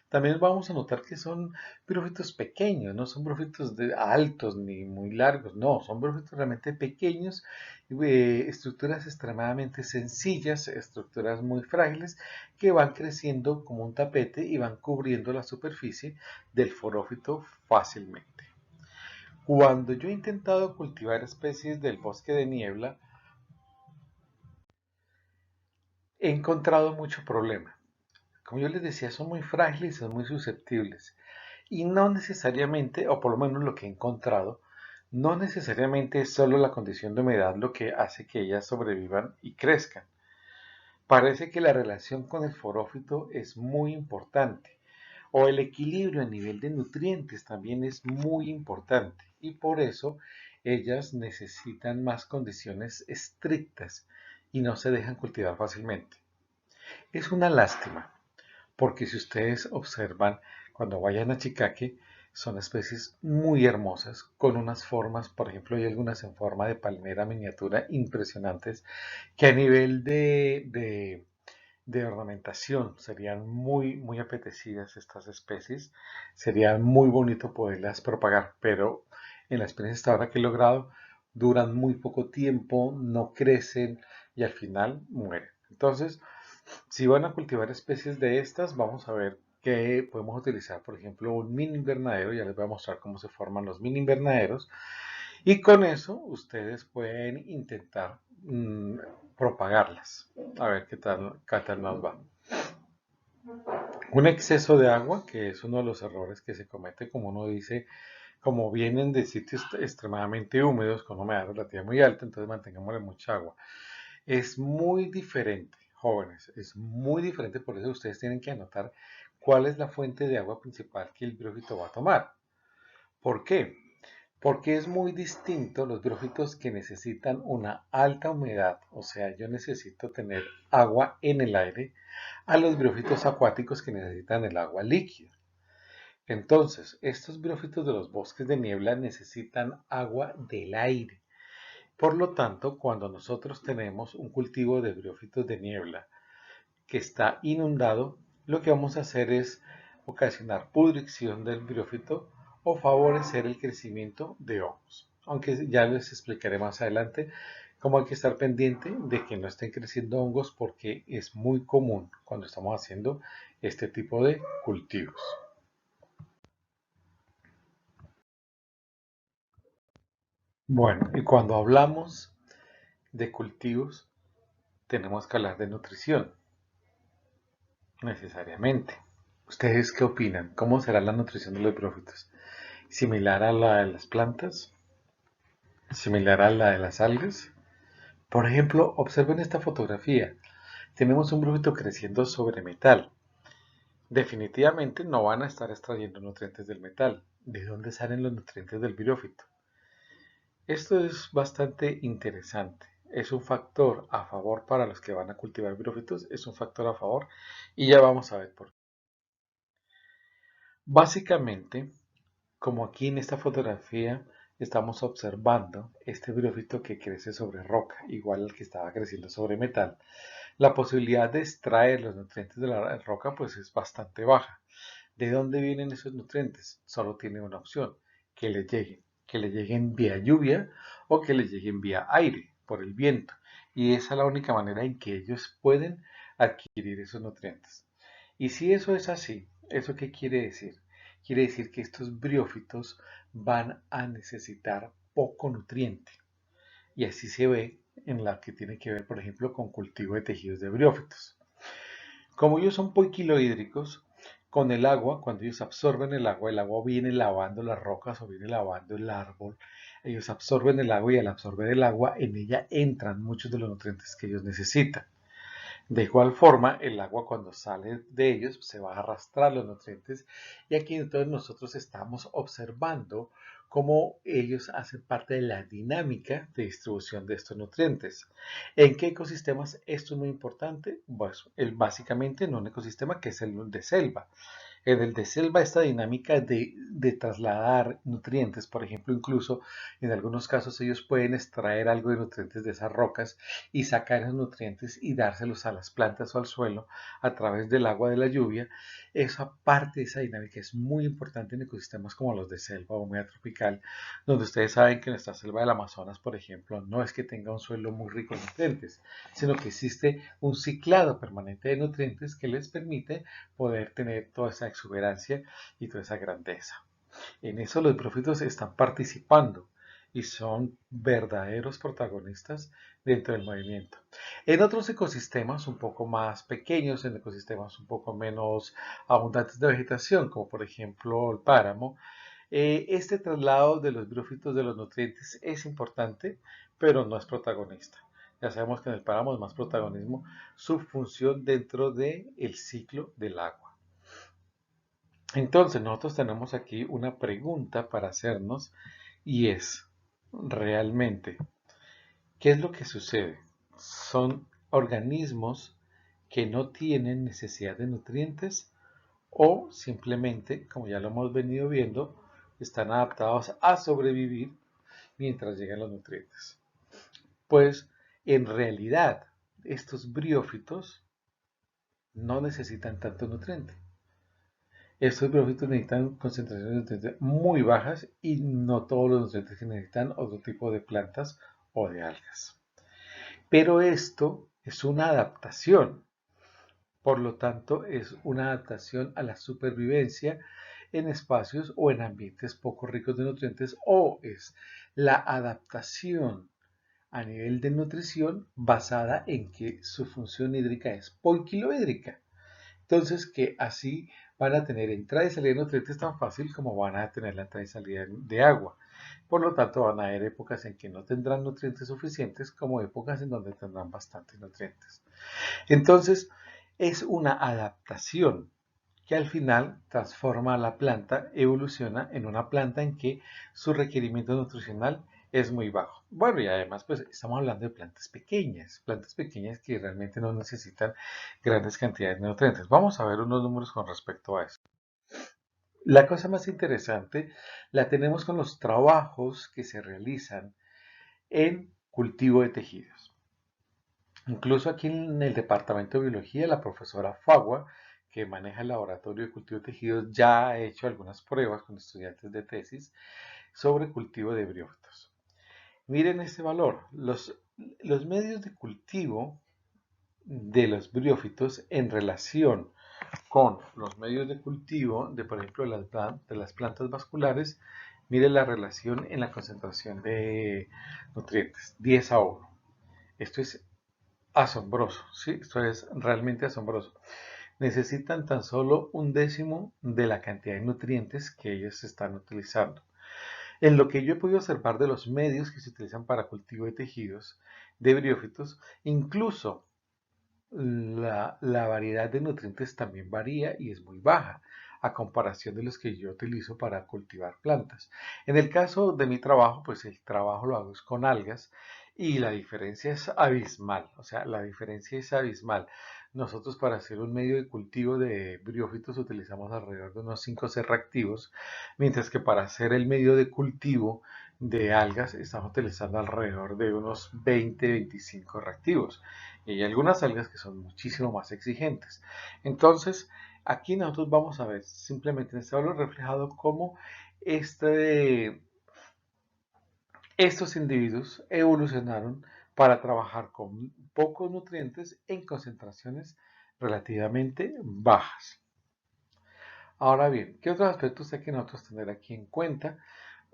también vamos a notar que son briófitos pequeños, no son briófitos altos ni muy largos, no, son briófitos realmente pequeños, estructuras extremadamente sencillas, estructuras muy frágiles que van creciendo como un tapete y van cubriendo la superficie del forófito fácilmente. Cuando yo he intentado cultivar especies del bosque de niebla, he encontrado mucho problema. Como yo les decía, son muy frágiles y son muy susceptibles. Y no necesariamente, o por lo menos lo que he encontrado, no necesariamente es solo la condición de humedad lo que hace que ellas sobrevivan y crezcan. Parece que la relación con el forófito es muy importante, o el equilibrio a nivel de nutrientes también es muy importante, y por eso ellas necesitan más condiciones estrictas y no se dejan cultivar fácilmente. Es una lástima, porque si ustedes observan cuando vayan a Chicaque, son especies muy hermosas, con unas formas, por ejemplo, hay algunas en forma de palmera miniatura impresionantes, que a nivel de ornamentación serían muy apetecidas estas especies, sería muy bonito poderlas propagar, pero en la experiencia hasta ahora que he logrado, duran muy poco tiempo, no crecen y al final mueren. Entonces, si van a cultivar especies de estas, vamos a ver que podemos utilizar, por ejemplo, un mini invernadero. Ya les voy a mostrar cómo se forman los mini invernaderos. Y con eso ustedes pueden intentar propagarlas. A ver qué tal nos va. Un exceso de agua, que es uno de los errores que se comete, como uno dice, como vienen de sitios extremadamente húmedos, con humedad relativa muy alta, entonces mantengámosle mucha agua. Es muy diferente, jóvenes, es muy diferente, por eso ustedes tienen que anotar cuál es la fuente de agua principal que el briófito va a tomar. ¿Por qué? Porque es muy distinto los briófitos que necesitan una alta humedad, o sea, yo necesito tener agua en el aire, a los briófitos acuáticos que necesitan el agua líquida. Entonces, estos briófitos de los bosques de niebla necesitan agua del aire. Por lo tanto, cuando nosotros tenemos un cultivo de briófitos de niebla que está inundado, lo que vamos a hacer es ocasionar pudrición del briófito o favorecer el crecimiento de hongos. Aunque ya les explicaré más adelante cómo hay que estar pendiente de que no estén creciendo hongos porque es muy común cuando estamos haciendo este tipo de cultivos. Bueno, y cuando hablamos de cultivos, tenemos que hablar de nutrición, necesariamente. ¿Ustedes qué opinan? ¿Cómo será la nutrición de los brófitos? ¿Similar a la de las plantas? ¿Similar a la de las algas? Por ejemplo, observen esta fotografía. Tenemos un brófito creciendo sobre metal. Definitivamente no van a estar extrayendo nutrientes del metal. ¿De dónde salen los nutrientes del brófito? Esto es bastante interesante. Es un factor a favor para los que van a cultivar brófitos. Es un factor a favor y ya vamos a ver por qué. Básicamente, como aquí en esta fotografía estamos observando este brófito que crece sobre roca, igual al que estaba creciendo sobre metal, la posibilidad de extraer los nutrientes de la roca pues es bastante baja. ¿De dónde vienen esos nutrientes? Solo tiene una opción, que le lleguen vía lluvia o que le lleguen vía aire, por el viento. Y esa es la única manera en que ellos pueden adquirir esos nutrientes. Y si eso es así, ¿eso qué quiere decir? Quiere decir que estos briófitos van a necesitar poco nutriente. Y así se ve en la que tiene que ver, por ejemplo, con cultivo de tejidos de briófitos. Como ellos son poiquilohídricos, con el agua, cuando ellos absorben el agua viene lavando las rocas o viene lavando el árbol. Ellos absorben el agua y al absorber el agua, en ella entran muchos de los nutrientes que ellos necesitan. De igual forma, el agua cuando sale de ellos se va a arrastrar los nutrientes y aquí entonces nosotros estamos observando cómo ellos hacen parte de la dinámica de distribución de estos nutrientes. ¿En qué ecosistemas esto es muy importante? Pues básicamente en un ecosistema que es el de selva. En el de selva, esta dinámica de trasladar nutrientes, por ejemplo, incluso en algunos casos ellos pueden extraer algo de nutrientes de esas rocas y sacar esos nutrientes y dárselos a las plantas o al suelo a través del agua de la lluvia. Esa parte de esa dinámica es muy importante en ecosistemas como los de selva o media tropical, donde ustedes saben que nuestra selva del Amazonas, por ejemplo, no es que tenga un suelo muy rico en nutrientes, sino que existe un ciclado permanente de nutrientes que les permite poder tener toda esa exuberancia y toda esa grandeza. En eso los brófitos están participando y son verdaderos protagonistas dentro del movimiento. En otros ecosistemas un poco más pequeños, en ecosistemas un poco menos abundantes de vegetación, como por ejemplo el páramo, este traslado de los brófitos de los nutrientes es importante, pero no es protagonista. Ya sabemos que en el páramo es más protagonismo su función dentro del ciclo del agua. Entonces, nosotros tenemos aquí una pregunta para hacernos y es, realmente, ¿qué es lo que sucede? ¿Son organismos que no tienen necesidad de nutrientes o simplemente, como ya lo hemos venido viendo, están adaptados a sobrevivir mientras llegan los nutrientes? Pues, en realidad, estos briófitos no necesitan tanto nutriente. Estos brófitos necesitan concentraciones de nutrientes muy bajas y no todos los nutrientes que necesitan otro tipo de plantas o de algas. Pero esto es una adaptación, por lo tanto es una adaptación a la supervivencia en espacios o en ambientes poco ricos de nutrientes o es la adaptación a nivel de nutrición basada en que su función hídrica es poiquilohídrica. Entonces, que así van a tener entrada y salida de nutrientes tan fácil como van a tener la entrada y salida de agua. Por lo tanto, van a haber épocas en que no tendrán nutrientes suficientes como épocas en donde tendrán bastantes nutrientes. Entonces, es una adaptación que al final transforma a la planta, evoluciona en una planta en que su requerimiento nutricional es muy bajo. Bueno, y además pues estamos hablando de plantas pequeñas que realmente no necesitan grandes cantidades de nutrientes. Vamos a ver unos números con respecto a eso. La cosa más interesante la tenemos con los trabajos que se realizan en cultivo de tejidos. Incluso aquí en el departamento de biología, la profesora Fagua, que maneja el laboratorio de cultivo de tejidos ya ha hecho algunas pruebas con estudiantes de tesis sobre cultivo de briófitos. Miren este valor. Los medios de cultivo de los briófitos en relación con los medios de cultivo de, por ejemplo, de las plantas vasculares, mire la relación en la concentración de nutrientes, 10:1. Esto es asombroso, ¿sí? Esto es realmente asombroso. Necesitan tan solo 1/10 de la cantidad de nutrientes que ellos están utilizando. En lo que yo he podido observar de los medios que se utilizan para cultivo de tejidos, de briófitos, incluso la variedad de nutrientes también varía y es muy baja a comparación de los que yo utilizo para cultivar plantas. En el caso de mi trabajo, pues el trabajo lo hago con algas y la diferencia es abismal, o sea, la diferencia es abismal. Nosotros para hacer un medio de cultivo de briófitos utilizamos alrededor de unos 5 C reactivos, mientras que para hacer el medio de cultivo de algas estamos utilizando alrededor de unos 20-25 reactivos. Y hay algunas algas que son muchísimo más exigentes. Entonces, aquí nosotros vamos a ver simplemente en este valor reflejado cómo estos individuos evolucionaron para trabajar con pocos nutrientes en concentraciones relativamente bajas. Ahora bien, ¿qué otros aspectos hay que nosotros tener aquí en cuenta?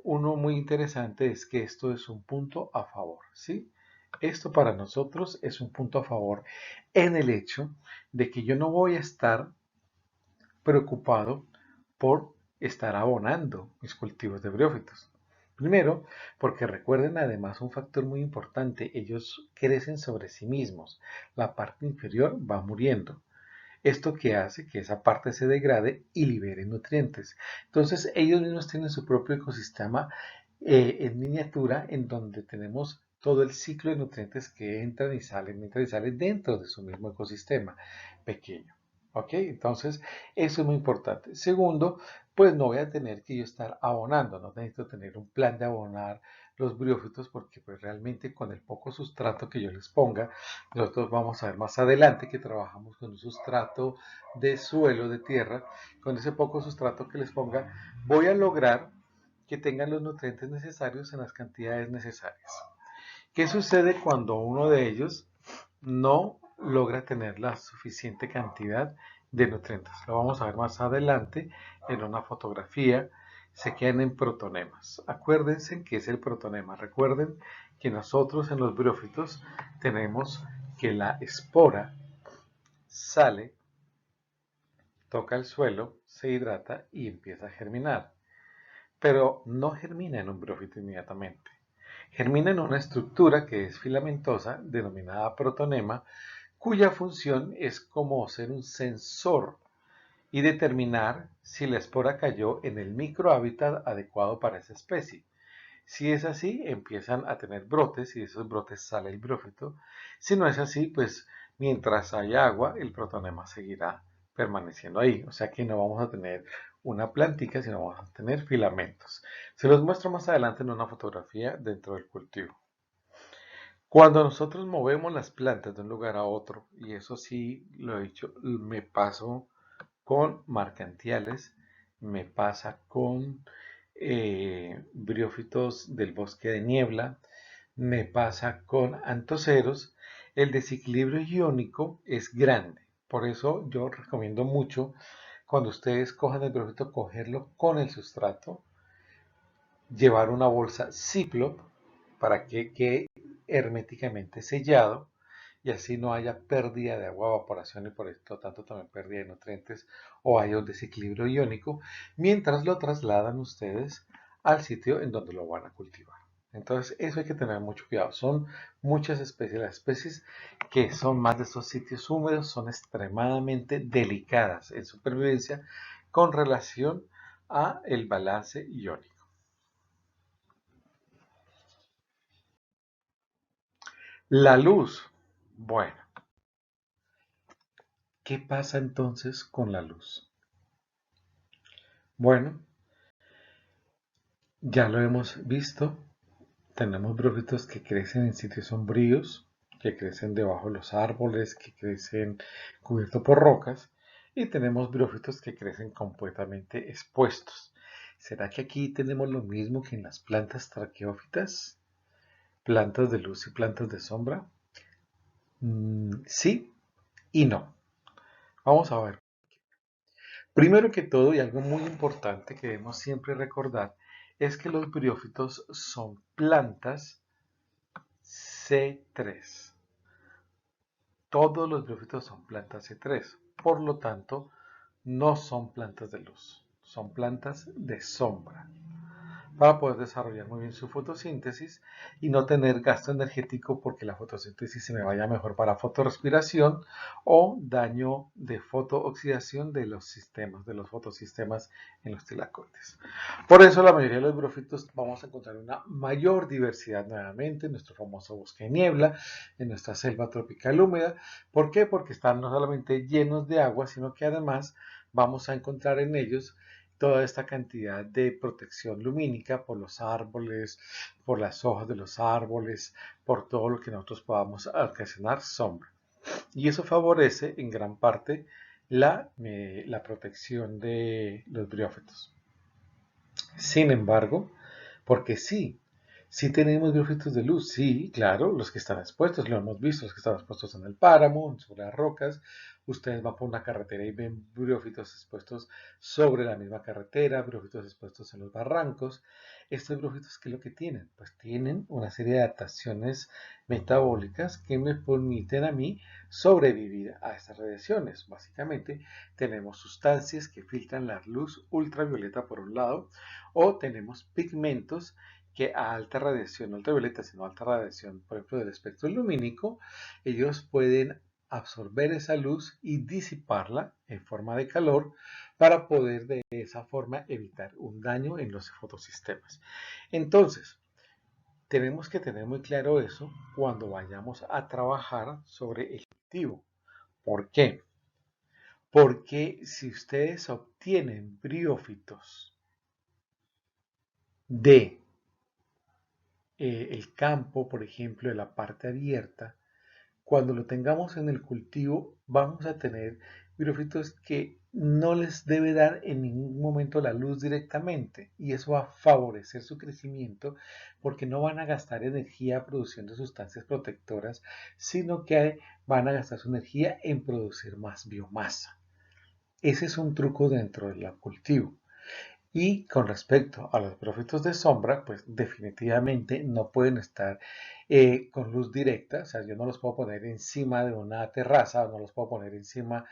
Uno muy interesante es que esto es un punto a favor, ¿sí? Esto para nosotros es un punto a favor en el hecho de que yo no voy a estar preocupado por estar abonando mis cultivos de briófitos. Primero, porque recuerden además un factor muy importante, ellos crecen sobre sí mismos, la parte inferior va muriendo. Esto que hace que esa parte se degrade y libere nutrientes. Entonces ellos mismos tienen su propio ecosistema en miniatura en donde tenemos todo el ciclo de nutrientes que entran y salen dentro de su mismo ecosistema pequeño. ¿Ok? Entonces, eso es muy importante. Segundo, pues no voy a tener que yo estar abonando, no necesito tener un plan de abonar los briófitos porque pues realmente con el poco sustrato que yo les ponga, nosotros vamos a ver más adelante que trabajamos con un sustrato de suelo, de tierra, con ese poco sustrato que les ponga, voy a lograr que tengan los nutrientes necesarios en las cantidades necesarias. ¿Qué sucede cuando uno de ellos no logra tener la suficiente cantidad de nutrientes? Lo vamos a ver más adelante en una fotografía. Se quedan en protonemas. Acuérdense que es el protonema. Recuerden que nosotros en los briófitos tenemos que la espora sale, toca el suelo, se hidrata y empieza a germinar. Pero no germina en un briófito inmediatamente. Germina en una estructura que es filamentosa, denominada protonema, cuya función es como ser un sensor y determinar si la espora cayó en el microhábitat adecuado para esa especie. Si es así, empiezan a tener brotes y de esos brotes sale el briófito. Si no es así, pues mientras haya agua, el protonema seguirá permaneciendo ahí. O sea que no vamos a tener una plántica, sino vamos a tener filamentos. Se los muestro más adelante en una fotografía dentro del cultivo. Cuando nosotros movemos las plantas de un lugar a otro, y eso sí lo he dicho, me paso con marcantiales, me pasa con briófitos del bosque de niebla, me pasa con antoceros, el desequilibrio iónico es grande. Por eso yo recomiendo mucho cuando ustedes cojan el briófito, cogerlo con el sustrato, llevar una bolsa Ziploc para que quede herméticamente sellado y así no haya pérdida de agua, evaporación y por esto tanto también pérdida de nutrientes o haya un desequilibrio iónico mientras lo trasladan ustedes al sitio en donde lo van a cultivar. Entonces eso hay que tener mucho cuidado. Son muchas especies. Las especies que son más de estos sitios húmedos son extremadamente delicadas en supervivencia con relación a el balance iónico. La luz. Bueno, ¿qué pasa entonces con la luz? Bueno, ya lo hemos visto. Tenemos briófitos que crecen en sitios sombríos, que crecen debajo de los árboles, que crecen cubiertos por rocas. y tenemos briófitos que crecen completamente expuestos. ¿Será que aquí tenemos lo mismo que en las plantas traqueófitas? ¿Plantas de luz y plantas de sombra? Sí y no. Vamos a ver. Primero que todo, y algo muy importante que debemos siempre recordar, es que los briófitos son plantas C3. Todos los briófitos son plantas C3. Por lo tanto, no son plantas de luz, son plantas de sombra, para poder desarrollar muy bien su fotosíntesis y no tener gasto energético porque la fotosíntesis se me vaya mejor para fotorrespiración o daño de fotooxidación de los fotosistemas en los tilacoides. Por eso la mayoría de los briófitos vamos a encontrar una mayor diversidad nuevamente en nuestro famoso bosque de niebla, en nuestra selva tropical húmeda. ¿Por qué? Porque están no solamente llenos de agua, sino que además vamos a encontrar en ellos toda esta cantidad de protección lumínica por los árboles, por las hojas de los árboles, por todo lo que nosotros podamos ocasionar sombra. Y eso favorece en gran parte la protección de los briófitos. Sin embargo, porque sí tenemos briófitos de luz, sí, claro, los que están expuestos, lo hemos visto, los que están expuestos en el páramo, sobre las rocas. Ustedes van por una carretera y ven briófitos expuestos sobre la misma carretera, briófitos expuestos en los barrancos. Estos briófitos, ¿qué es lo que tienen? Pues tienen una serie de adaptaciones metabólicas que me permiten a mí sobrevivir a estas radiaciones. Básicamente, tenemos sustancias que filtran la luz ultravioleta por un lado, o tenemos pigmentos que a alta radiación, no ultravioleta, sino alta radiación, por ejemplo, del espectro lumínico, ellos pueden absorber esa luz y disiparla en forma de calor para poder de esa forma evitar un daño en los fotosistemas. Entonces, tenemos que tener muy claro eso cuando vayamos a trabajar sobre el cultivo. ¿Por qué? Porque si ustedes obtienen briófitos de el campo, por ejemplo, de la parte abierta, cuando lo tengamos en el cultivo, vamos a tener briófitos que no les debe dar en ningún momento la luz directamente y eso va a favorecer su crecimiento porque no van a gastar energía produciendo sustancias protectoras, sino que van a gastar su energía en producir más biomasa. Ese es un truco dentro del cultivo. Y con respecto a los briófitos de sombra, pues definitivamente no pueden estar con luz directa, o sea, yo no los puedo poner encima de una terraza, no los puedo poner encima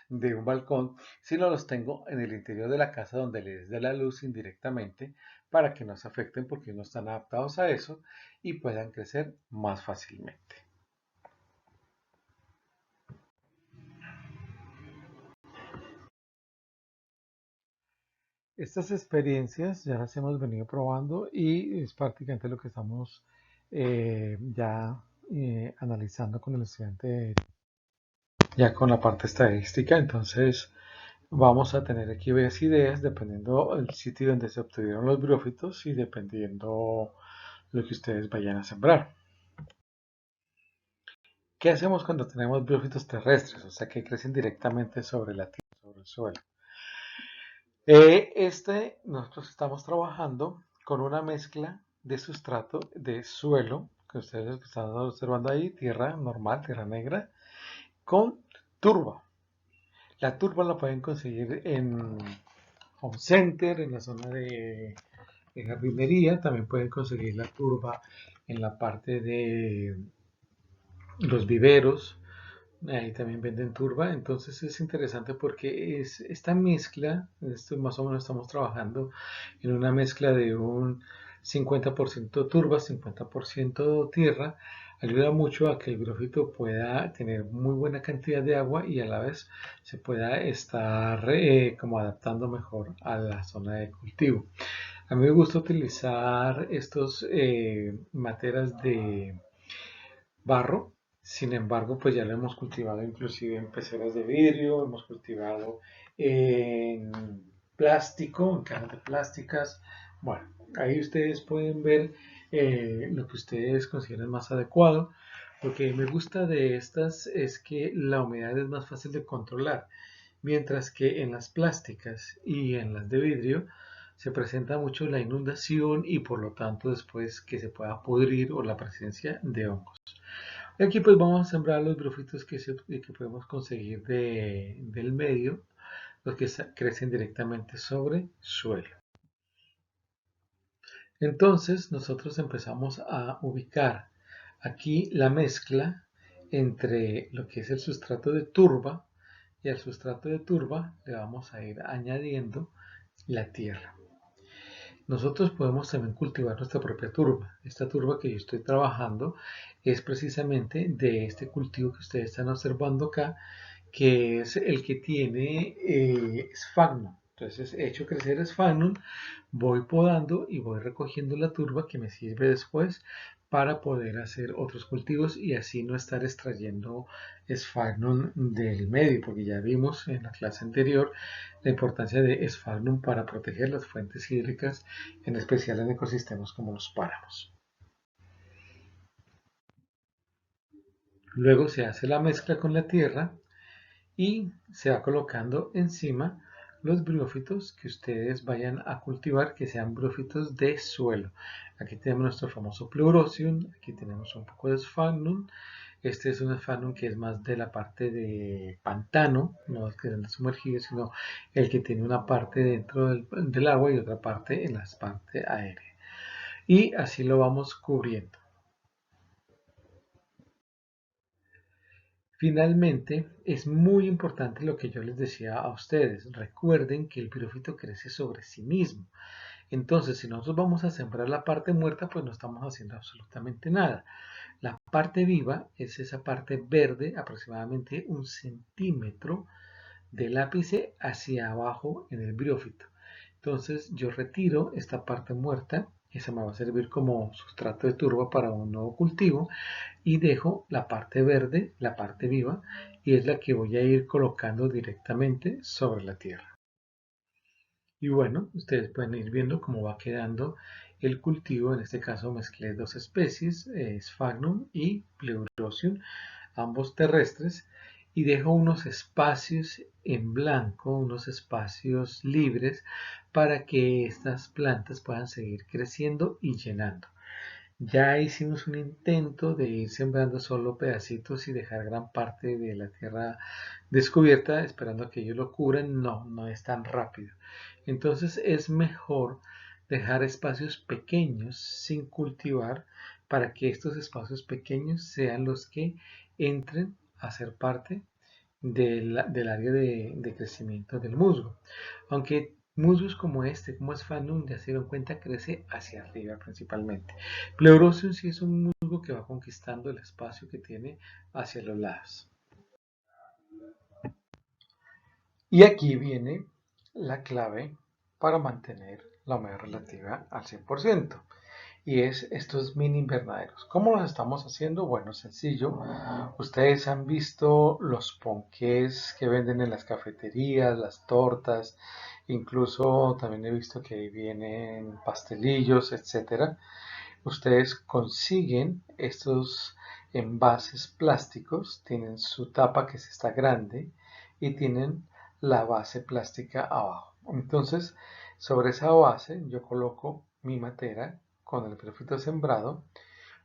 de un balcón, sino los tengo en el interior de la casa donde les dé la luz indirectamente para que no se afecten porque no están adaptados a eso y puedan crecer más fácilmente. Estas experiencias ya las hemos venido probando y es prácticamente lo que estamos ya analizando con el estudiante, ya con la parte estadística. Entonces vamos a tener aquí varias ideas dependiendo del sitio donde se obtuvieron los briófitos y dependiendo lo que ustedes vayan a sembrar. ¿Qué hacemos cuando tenemos briófitos terrestres? O sea, que crecen directamente sobre la tierra, sobre el suelo. Nosotros estamos trabajando con una mezcla de sustrato de suelo, que ustedes están observando ahí, tierra normal, tierra negra, con turba. La turba la pueden conseguir en Home Center, en la zona de jardinería. También pueden conseguir la turba en la parte de los viveros. Ahí también venden turba, entonces es interesante porque es esta mezcla, esto más o menos estamos trabajando en una mezcla de un 50% turba, 50% tierra, ayuda mucho a que el briófito pueda tener muy buena cantidad de agua y a la vez se pueda estar como adaptando mejor a la zona de cultivo. A mí me gusta utilizar estos materas de barro. Sin embargo, pues ya lo hemos cultivado inclusive en peceras de vidrio, hemos cultivado en plástico, en cajas de plásticas. Bueno, ahí ustedes pueden ver lo que ustedes consideren más adecuado. Lo que me gusta de estas es que la humedad es más fácil de controlar. mientras que en las plásticas y en las de vidrio se presenta mucho la inundación y por lo tanto después que se pueda pudrir o la presencia de hongos. Y aquí pues vamos a sembrar los brofitos que podemos conseguir del medio, los que crecen directamente sobre suelo. Entonces nosotros empezamos a ubicar aquí la mezcla entre lo que es el sustrato de turba, y al sustrato de turba le vamos a ir añadiendo la tierra. Nosotros podemos también cultivar nuestra propia turba. Esta turba que yo estoy trabajando es precisamente de este cultivo que ustedes están observando acá, que es el que tiene sphagnum. Entonces he hecho crecer sphagnum, voy podando y voy recogiendo la turba que me sirve después para poder hacer otros cultivos y así no estar extrayendo sphagnum del medio, porque ya vimos en la clase anterior la importancia de sphagnum para proteger las fuentes hídricas, en especial en ecosistemas como los páramos. Luego se hace la mezcla con la tierra y se va colocando encima los briófitos que ustedes vayan a cultivar, que sean briófitos de suelo. Aquí tenemos nuestro famoso Pleurotium, aquí tenemos un poco de Sphagnum. Este es un Sphagnum que es más de la parte de pantano, no el que es sumergido, sino el que tiene una parte dentro del agua y otra parte en la parte aérea. Y así lo vamos cubriendo. Finalmente, es muy importante lo que yo les decía a ustedes. Recuerden que el briófito crece sobre sí mismo. Entonces, si nosotros vamos a sembrar la parte muerta, pues no estamos haciendo absolutamente nada. La parte viva es esa parte verde, aproximadamente 1 centímetro del ápice hacia abajo en el briófito. Entonces yo retiro esta parte muerta, esa me va a servir como sustrato de turba para un nuevo cultivo, y dejo la parte verde, la parte viva, y es la que voy a ir colocando directamente sobre la tierra. Y bueno, ustedes pueden ir viendo cómo va quedando el cultivo. En este caso mezclé dos especies, Sphagnum y Pleurotium, ambos terrestres, y dejo unos espacios en blanco, unos espacios libres para que estas plantas puedan seguir creciendo y llenando. Ya hicimos un intento de ir sembrando solo pedacitos y dejar gran parte de la tierra descubierta esperando a que ellos lo cubran. No, no es tan rápido. Entonces es mejor dejar espacios pequeños sin cultivar para que estos espacios pequeños sean los que entren a ser parte del área de crecimiento del musgo. Aunque musgos como este, como es Sphagnum, ya se dieron cuenta, crece hacia arriba principalmente. Pleurotium sí es un musgo que va conquistando el espacio que tiene hacia los lados. Y aquí viene la clave para mantener la humedad relativa al 100%. Y es estos mini invernaderos. ¿Cómo los estamos haciendo? Bueno, sencillo. Ustedes han visto los ponqués que venden en las cafeterías, las tortas, incluso también he visto que vienen pastelillos, etcétera. Ustedes consiguen estos envases plásticos, tienen su tapa que es esta grande y tienen la base plástica abajo. Entonces, sobre esa base yo coloco mi matera con el briófito sembrado,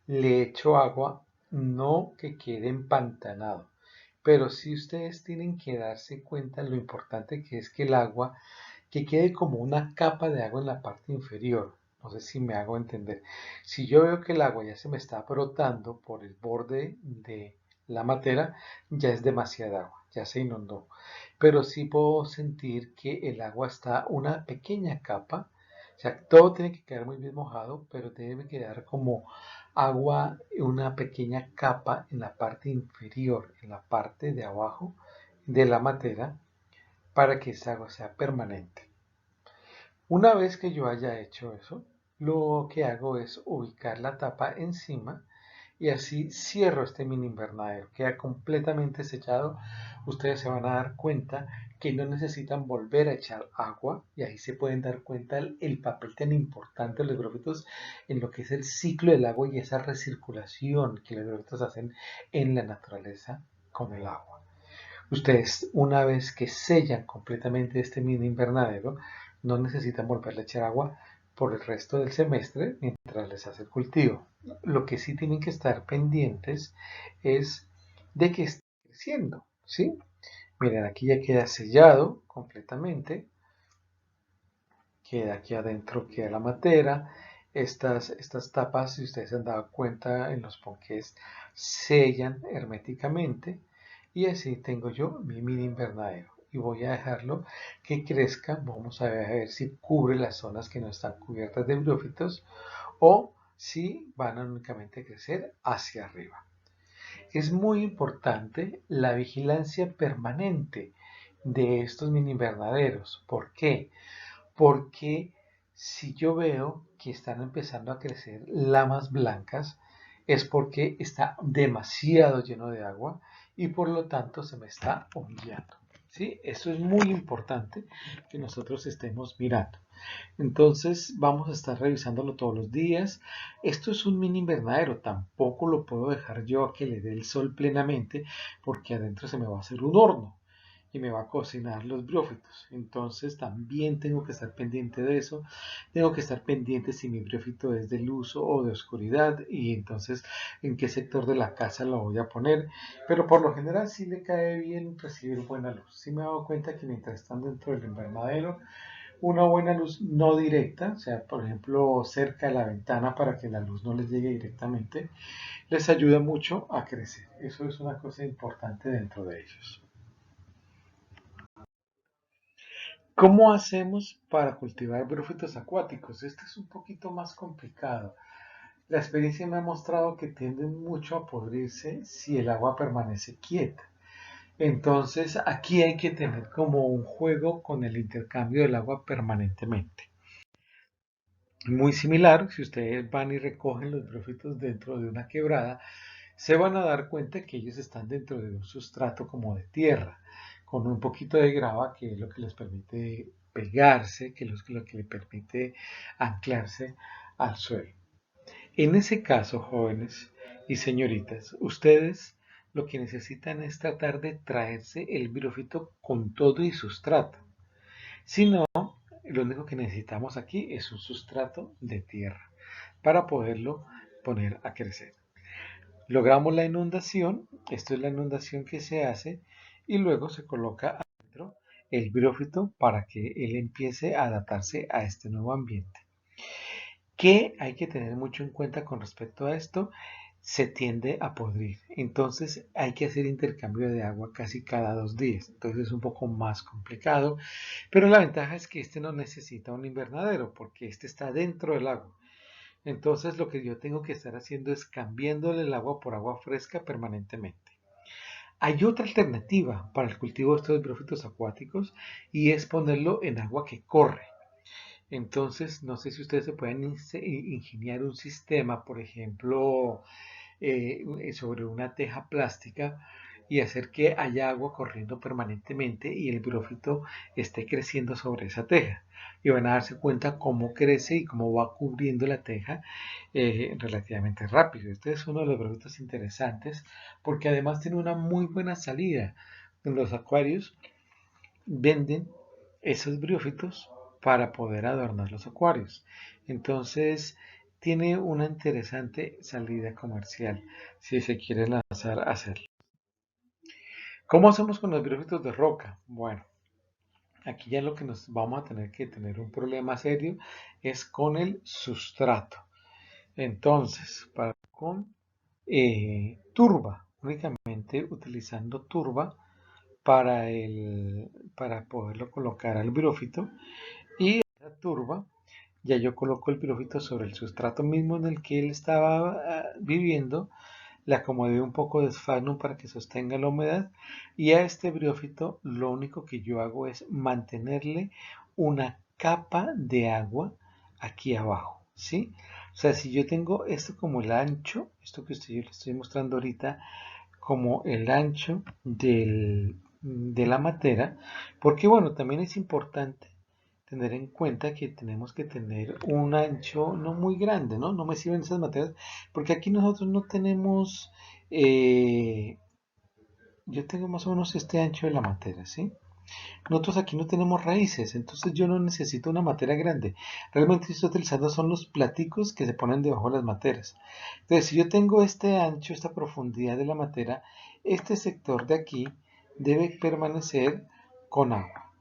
le echo agua, no que quede empantanado, pero sí ustedes tienen que darse cuenta lo importante que es que el agua, que quede como una capa de agua en la parte inferior. No sé si me hago entender. Si yo veo que el agua ya se me está brotando por el borde de la matera, ya es demasiada agua, ya se inundó. Pero sí puedo sentir que el agua está una pequeña capa, o sea, todo tiene que quedar muy bien mojado, pero debe quedar como agua, una pequeña capa en la parte inferior, en la parte de abajo de la matera, para que esa agua sea permanente. Una vez que yo haya hecho eso, lo que hago es ubicar la tapa encima y así cierro este mini invernadero. Queda completamente sellado. Ustedes se van a dar cuenta que no necesitan volver a echar agua y ahí se pueden dar cuenta el papel tan importante de los briófitos en lo que es el ciclo del agua y esa recirculación que los briófitos hacen en la naturaleza con el agua. Ustedes, una vez que sellan completamente este mini invernadero, no necesitan volverle a echar agua por el resto del semestre mientras les hace el cultivo. Lo que sí tienen que estar pendientes es de que esté creciendo, ¿sí? Miren, aquí ya queda sellado completamente, queda aquí adentro, queda la matera. Estas tapas, si ustedes se han dado cuenta, en los ponqués sellan herméticamente y así tengo yo mi mini invernadero y voy a dejarlo que crezca. Vamos a ver si cubre las zonas que no están cubiertas de briófitos o si van a únicamente crecer hacia arriba. Es muy importante la vigilancia permanente de estos mini invernaderos. ¿Por qué? Porque si yo veo que están empezando a crecer lamas blancas, es porque está demasiado lleno de agua y por lo tanto se me está hundiendo. ¿Sí? Eso es muy importante que nosotros estemos mirando. Entonces vamos a estar revisándolo todos los días. Esto es un mini invernadero, tampoco lo puedo dejar yo a que le dé el sol plenamente porque adentro se me va a hacer un horno y me va a cocinar los briófitos. Entonces también tengo que estar pendiente de eso. Tengo que estar pendiente si mi briófito es de luz o de oscuridad y entonces en qué sector de la casa lo voy a poner. Pero por lo general sí le cae bien recibir buena luz. Sí me he dado cuenta que mientras están dentro del invernadero, una buena luz no directa, o sea, por ejemplo, cerca de la ventana para que la luz no les llegue directamente, les ayuda mucho a crecer. Eso es una cosa importante dentro de ellos. ¿Cómo hacemos para cultivar brófitos acuáticos? Este es un poquito más complicado. La experiencia me ha mostrado que tienden mucho a podrirse si el agua permanece quieta. Entonces aquí hay que tener como un juego con el intercambio del agua permanentemente. Muy similar, si ustedes van y recogen los brófitos dentro de una quebrada, se van a dar cuenta que ellos están dentro de un sustrato como de tierra, con un poquito de grava que es lo que les permite pegarse, que es lo que les permite anclarse al suelo. En ese caso, jóvenes y señoritas, ustedes lo que necesitan es tratar de traerse el brófito con todo y sustrato. Si no, lo único que necesitamos aquí es un sustrato de tierra para poderlo poner a crecer. Logramos la inundación, esto es la inundación que se hace y luego se coloca adentro el briófito para que él empiece a adaptarse a este nuevo ambiente. ¿Qué hay que tener mucho en cuenta con respecto a esto? Se tiende a podrir, entonces hay que hacer intercambio de agua casi cada 2 días, entonces es un poco más complicado, pero la ventaja es que este no necesita un invernadero porque este está dentro del agua. Entonces lo que yo tengo que estar haciendo es cambiándole el agua por agua fresca permanentemente. Hay otra alternativa para el cultivo de estos brófitos acuáticos y es ponerlo en agua que corre. Entonces, no sé si ustedes se pueden ingeniar un sistema, por ejemplo, sobre una teja plástica y hacer que haya agua corriendo permanentemente y el brófito esté creciendo sobre esa teja. Y van a darse cuenta cómo crece y cómo va cubriendo la teja relativamente rápido. Este es uno de los brófitos interesantes porque además tiene una muy buena salida. En los acuarios venden esos briófitos para poder adornar los acuarios. Entonces, tiene una interesante salida comercial si se quiere lanzar a hacerlo. ¿Cómo hacemos con los briófitos de roca? Bueno, aquí ya lo que nos vamos a tener que tener un problema serio es con el sustrato. Entonces, con turba, únicamente utilizando turba para poderlo colocar al briófito y esa turba ya yo coloco el briófito sobre el sustrato mismo en el que él estaba viviendo, le acomodé un poco de esfagno para que sostenga la humedad y a este briófito lo único que yo hago es mantenerle una capa de agua aquí abajo, ¿sí? O sea, si yo tengo esto como el ancho, esto que yo le estoy mostrando ahorita, como el ancho de la matera, porque bueno, también es importante tener en cuenta que tenemos que tener un ancho no muy grande, ¿no? No me sirven esas materias, porque aquí nosotros no tenemos yo tengo más o menos este ancho de la matera, ¿sí? Nosotros aquí no tenemos raíces, entonces yo no necesito una matera grande. Realmente lo que estoy utilizando son los platicos que se ponen debajo de las materas. Entonces, si yo tengo este ancho, esta profundidad de la matera, este sector de aquí debe permanecer con agua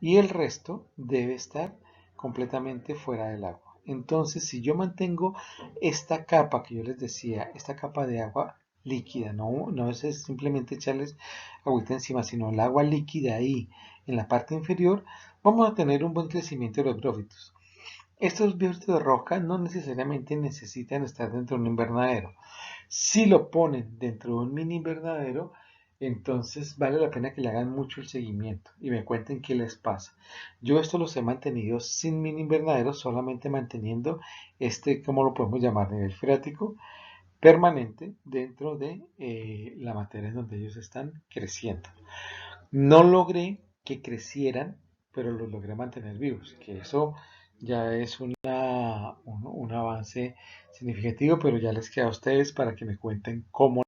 y el resto debe estar completamente fuera del agua. Entonces, si yo mantengo esta capa que yo les decía, esta capa de agua líquida, no es simplemente echarles agüita encima, sino el agua líquida ahí en la parte inferior, vamos a tener un buen crecimiento de los brófitos. Estos biófitos de roca no necesariamente necesitan estar dentro de un invernadero. Si lo ponen dentro de un mini invernadero, entonces vale la pena que le hagan mucho el seguimiento y me cuenten qué les pasa. Yo esto los he mantenido sin mini invernadero, solamente manteniendo este, ¿cómo lo podemos llamar? Nivel freático permanente dentro de la materia en donde ellos están creciendo. No logré que crecieran, pero los logré mantener vivos, que eso ya es un avance significativo, pero ya les queda a ustedes para que me cuenten cómo.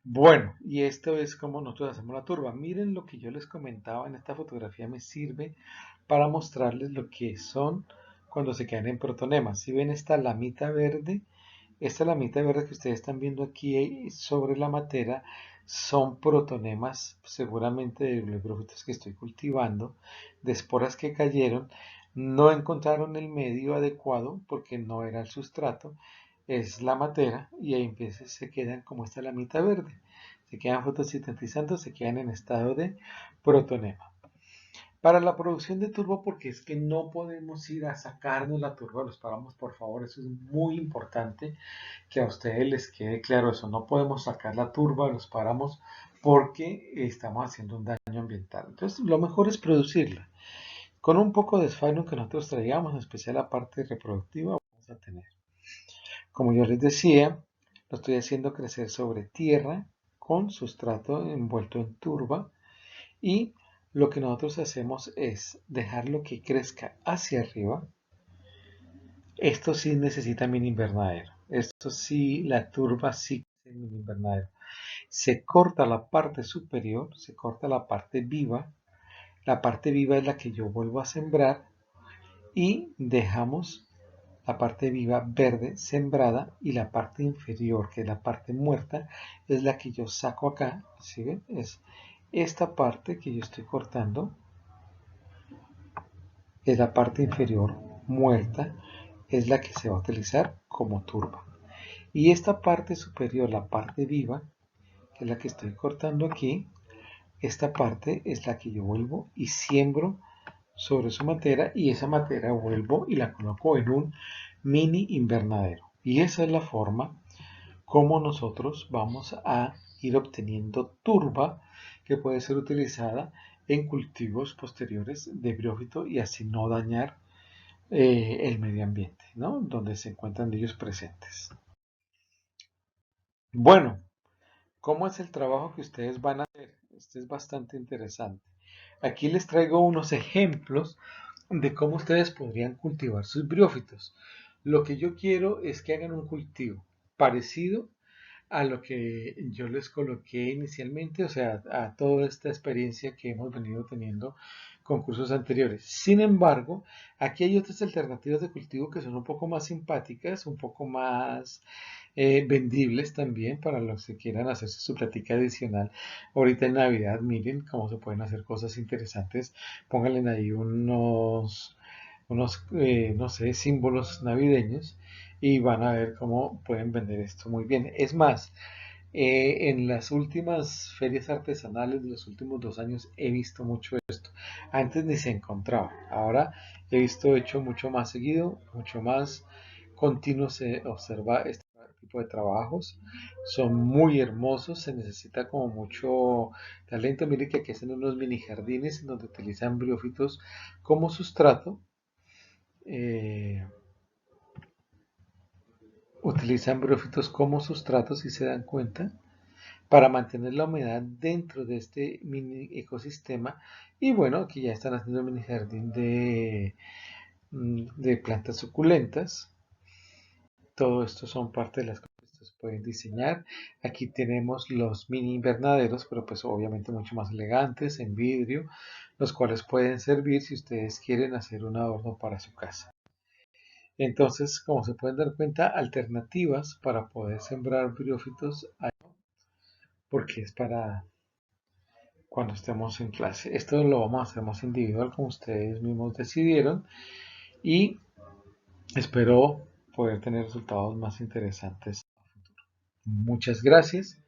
Bueno, y esto es como nosotros hacemos la turba. Miren lo que yo les comentaba en esta fotografía, me sirve para mostrarles lo que son cuando se quedan en protonemas. Si ven esta lamita verde que ustedes están viendo aquí sobre la matera, son protonemas seguramente de los brófitos que estoy cultivando, de esporas que cayeron, no encontraron el medio adecuado porque no era el sustrato, es la matera y ahí se quedan como esta lamita verde. Se quedan fotosintetizando, se quedan en estado de protonema. Para la producción de turbo, porque es que no podemos ir a sacarnos la turba de los páramos, por favor, eso es muy importante que a ustedes les quede claro eso. No podemos sacar la turba de los páramos porque estamos haciendo un daño ambiental. Entonces, lo mejor es producirla. Con un poco de desfano que nosotros traigamos, en especial la parte reproductiva, vamos a tener. Como yo les decía, lo estoy haciendo crecer sobre tierra con sustrato envuelto en turba y lo que nosotros hacemos es dejarlo que crezca hacia arriba. Esto sí necesita mini invernadero. Esto sí, la turba sí crece en mini invernadero. Se corta la parte superior, se corta la parte viva. La parte viva es la que yo vuelvo a sembrar y dejamos la parte viva verde sembrada y la parte inferior, que es la parte muerta, es la que yo saco acá. ¿Sí ven? Es esta parte que yo estoy cortando, es la parte inferior muerta, es la que se va a utilizar como turba. Y esta parte superior, la parte viva, que es la que estoy cortando aquí, esta parte es la que yo vuelvo y siembro sobre su matera y esa matera vuelvo y la coloco en un mini invernadero. Y esa es la forma como nosotros vamos a ir obteniendo turba que puede ser utilizada en cultivos posteriores de briófito y así no dañar el medio ambiente, ¿no? Donde se encuentran ellos presentes. Bueno, ¿cómo es el trabajo que ustedes van a hacer? Este es bastante interesante. Aquí les traigo unos ejemplos de cómo ustedes podrían cultivar sus briófitos. Lo que yo quiero es que hagan un cultivo parecido a lo que yo les coloqué inicialmente, o sea, a toda esta experiencia que hemos venido teniendo con cursos anteriores. Sin embargo, aquí hay otras alternativas de cultivo que son un poco más simpáticas, un poco más vendibles también para los que quieran hacerse su plática adicional. Ahorita en Navidad, miren cómo se pueden hacer cosas interesantes. Pónganle ahí no sé, símbolos navideños y van a ver cómo pueden vender esto muy bien. Es más, en las últimas ferias artesanales de los últimos 2 años he visto mucho esto. Antes ni se encontraba. Ahora he visto hecho mucho más seguido, mucho más continuo se observa este tipo de trabajos. Son muy hermosos, se necesita como mucho talento. Mire que aquí hacen unos mini jardines en donde utilizan briófitos como sustrato. Eh, Utilizan briófitos como sustratos, si se dan cuenta, para mantener la humedad dentro de este mini ecosistema. Y bueno, aquí ya están haciendo un mini jardín de plantas suculentas. Todo esto son parte de las cosas. Esto ustedes pueden diseñar. Aquí tenemos los mini invernaderos, pero pues obviamente mucho más elegantes en vidrio, los cuales pueden servir si ustedes quieren hacer un adorno para su casa. Entonces, como se pueden dar cuenta, alternativas para poder sembrar briófitos hay, porque es para cuando estemos en clase. Esto lo vamos a hacer más individual, como ustedes mismos decidieron, y espero poder tener resultados más interesantes. Muchas gracias,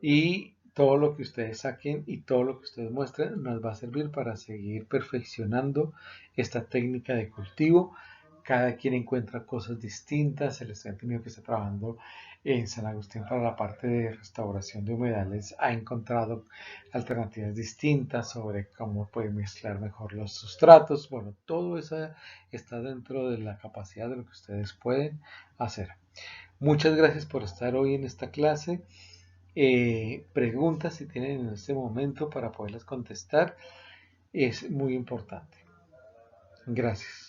y todo lo que ustedes saquen y todo lo que ustedes muestren nos va a servir para seguir perfeccionando esta técnica de cultivo. Cada quien encuentra cosas distintas. El estudiante mío que está trabajando en San Agustín para la parte de restauración de humedales ha encontrado alternativas distintas sobre cómo puede mezclar mejor los sustratos. Bueno, todo eso está dentro de la capacidad de lo que ustedes pueden hacer. Muchas gracias por estar hoy en esta clase. Preguntas si tienen en este momento para poderlas contestar es muy importante. Gracias.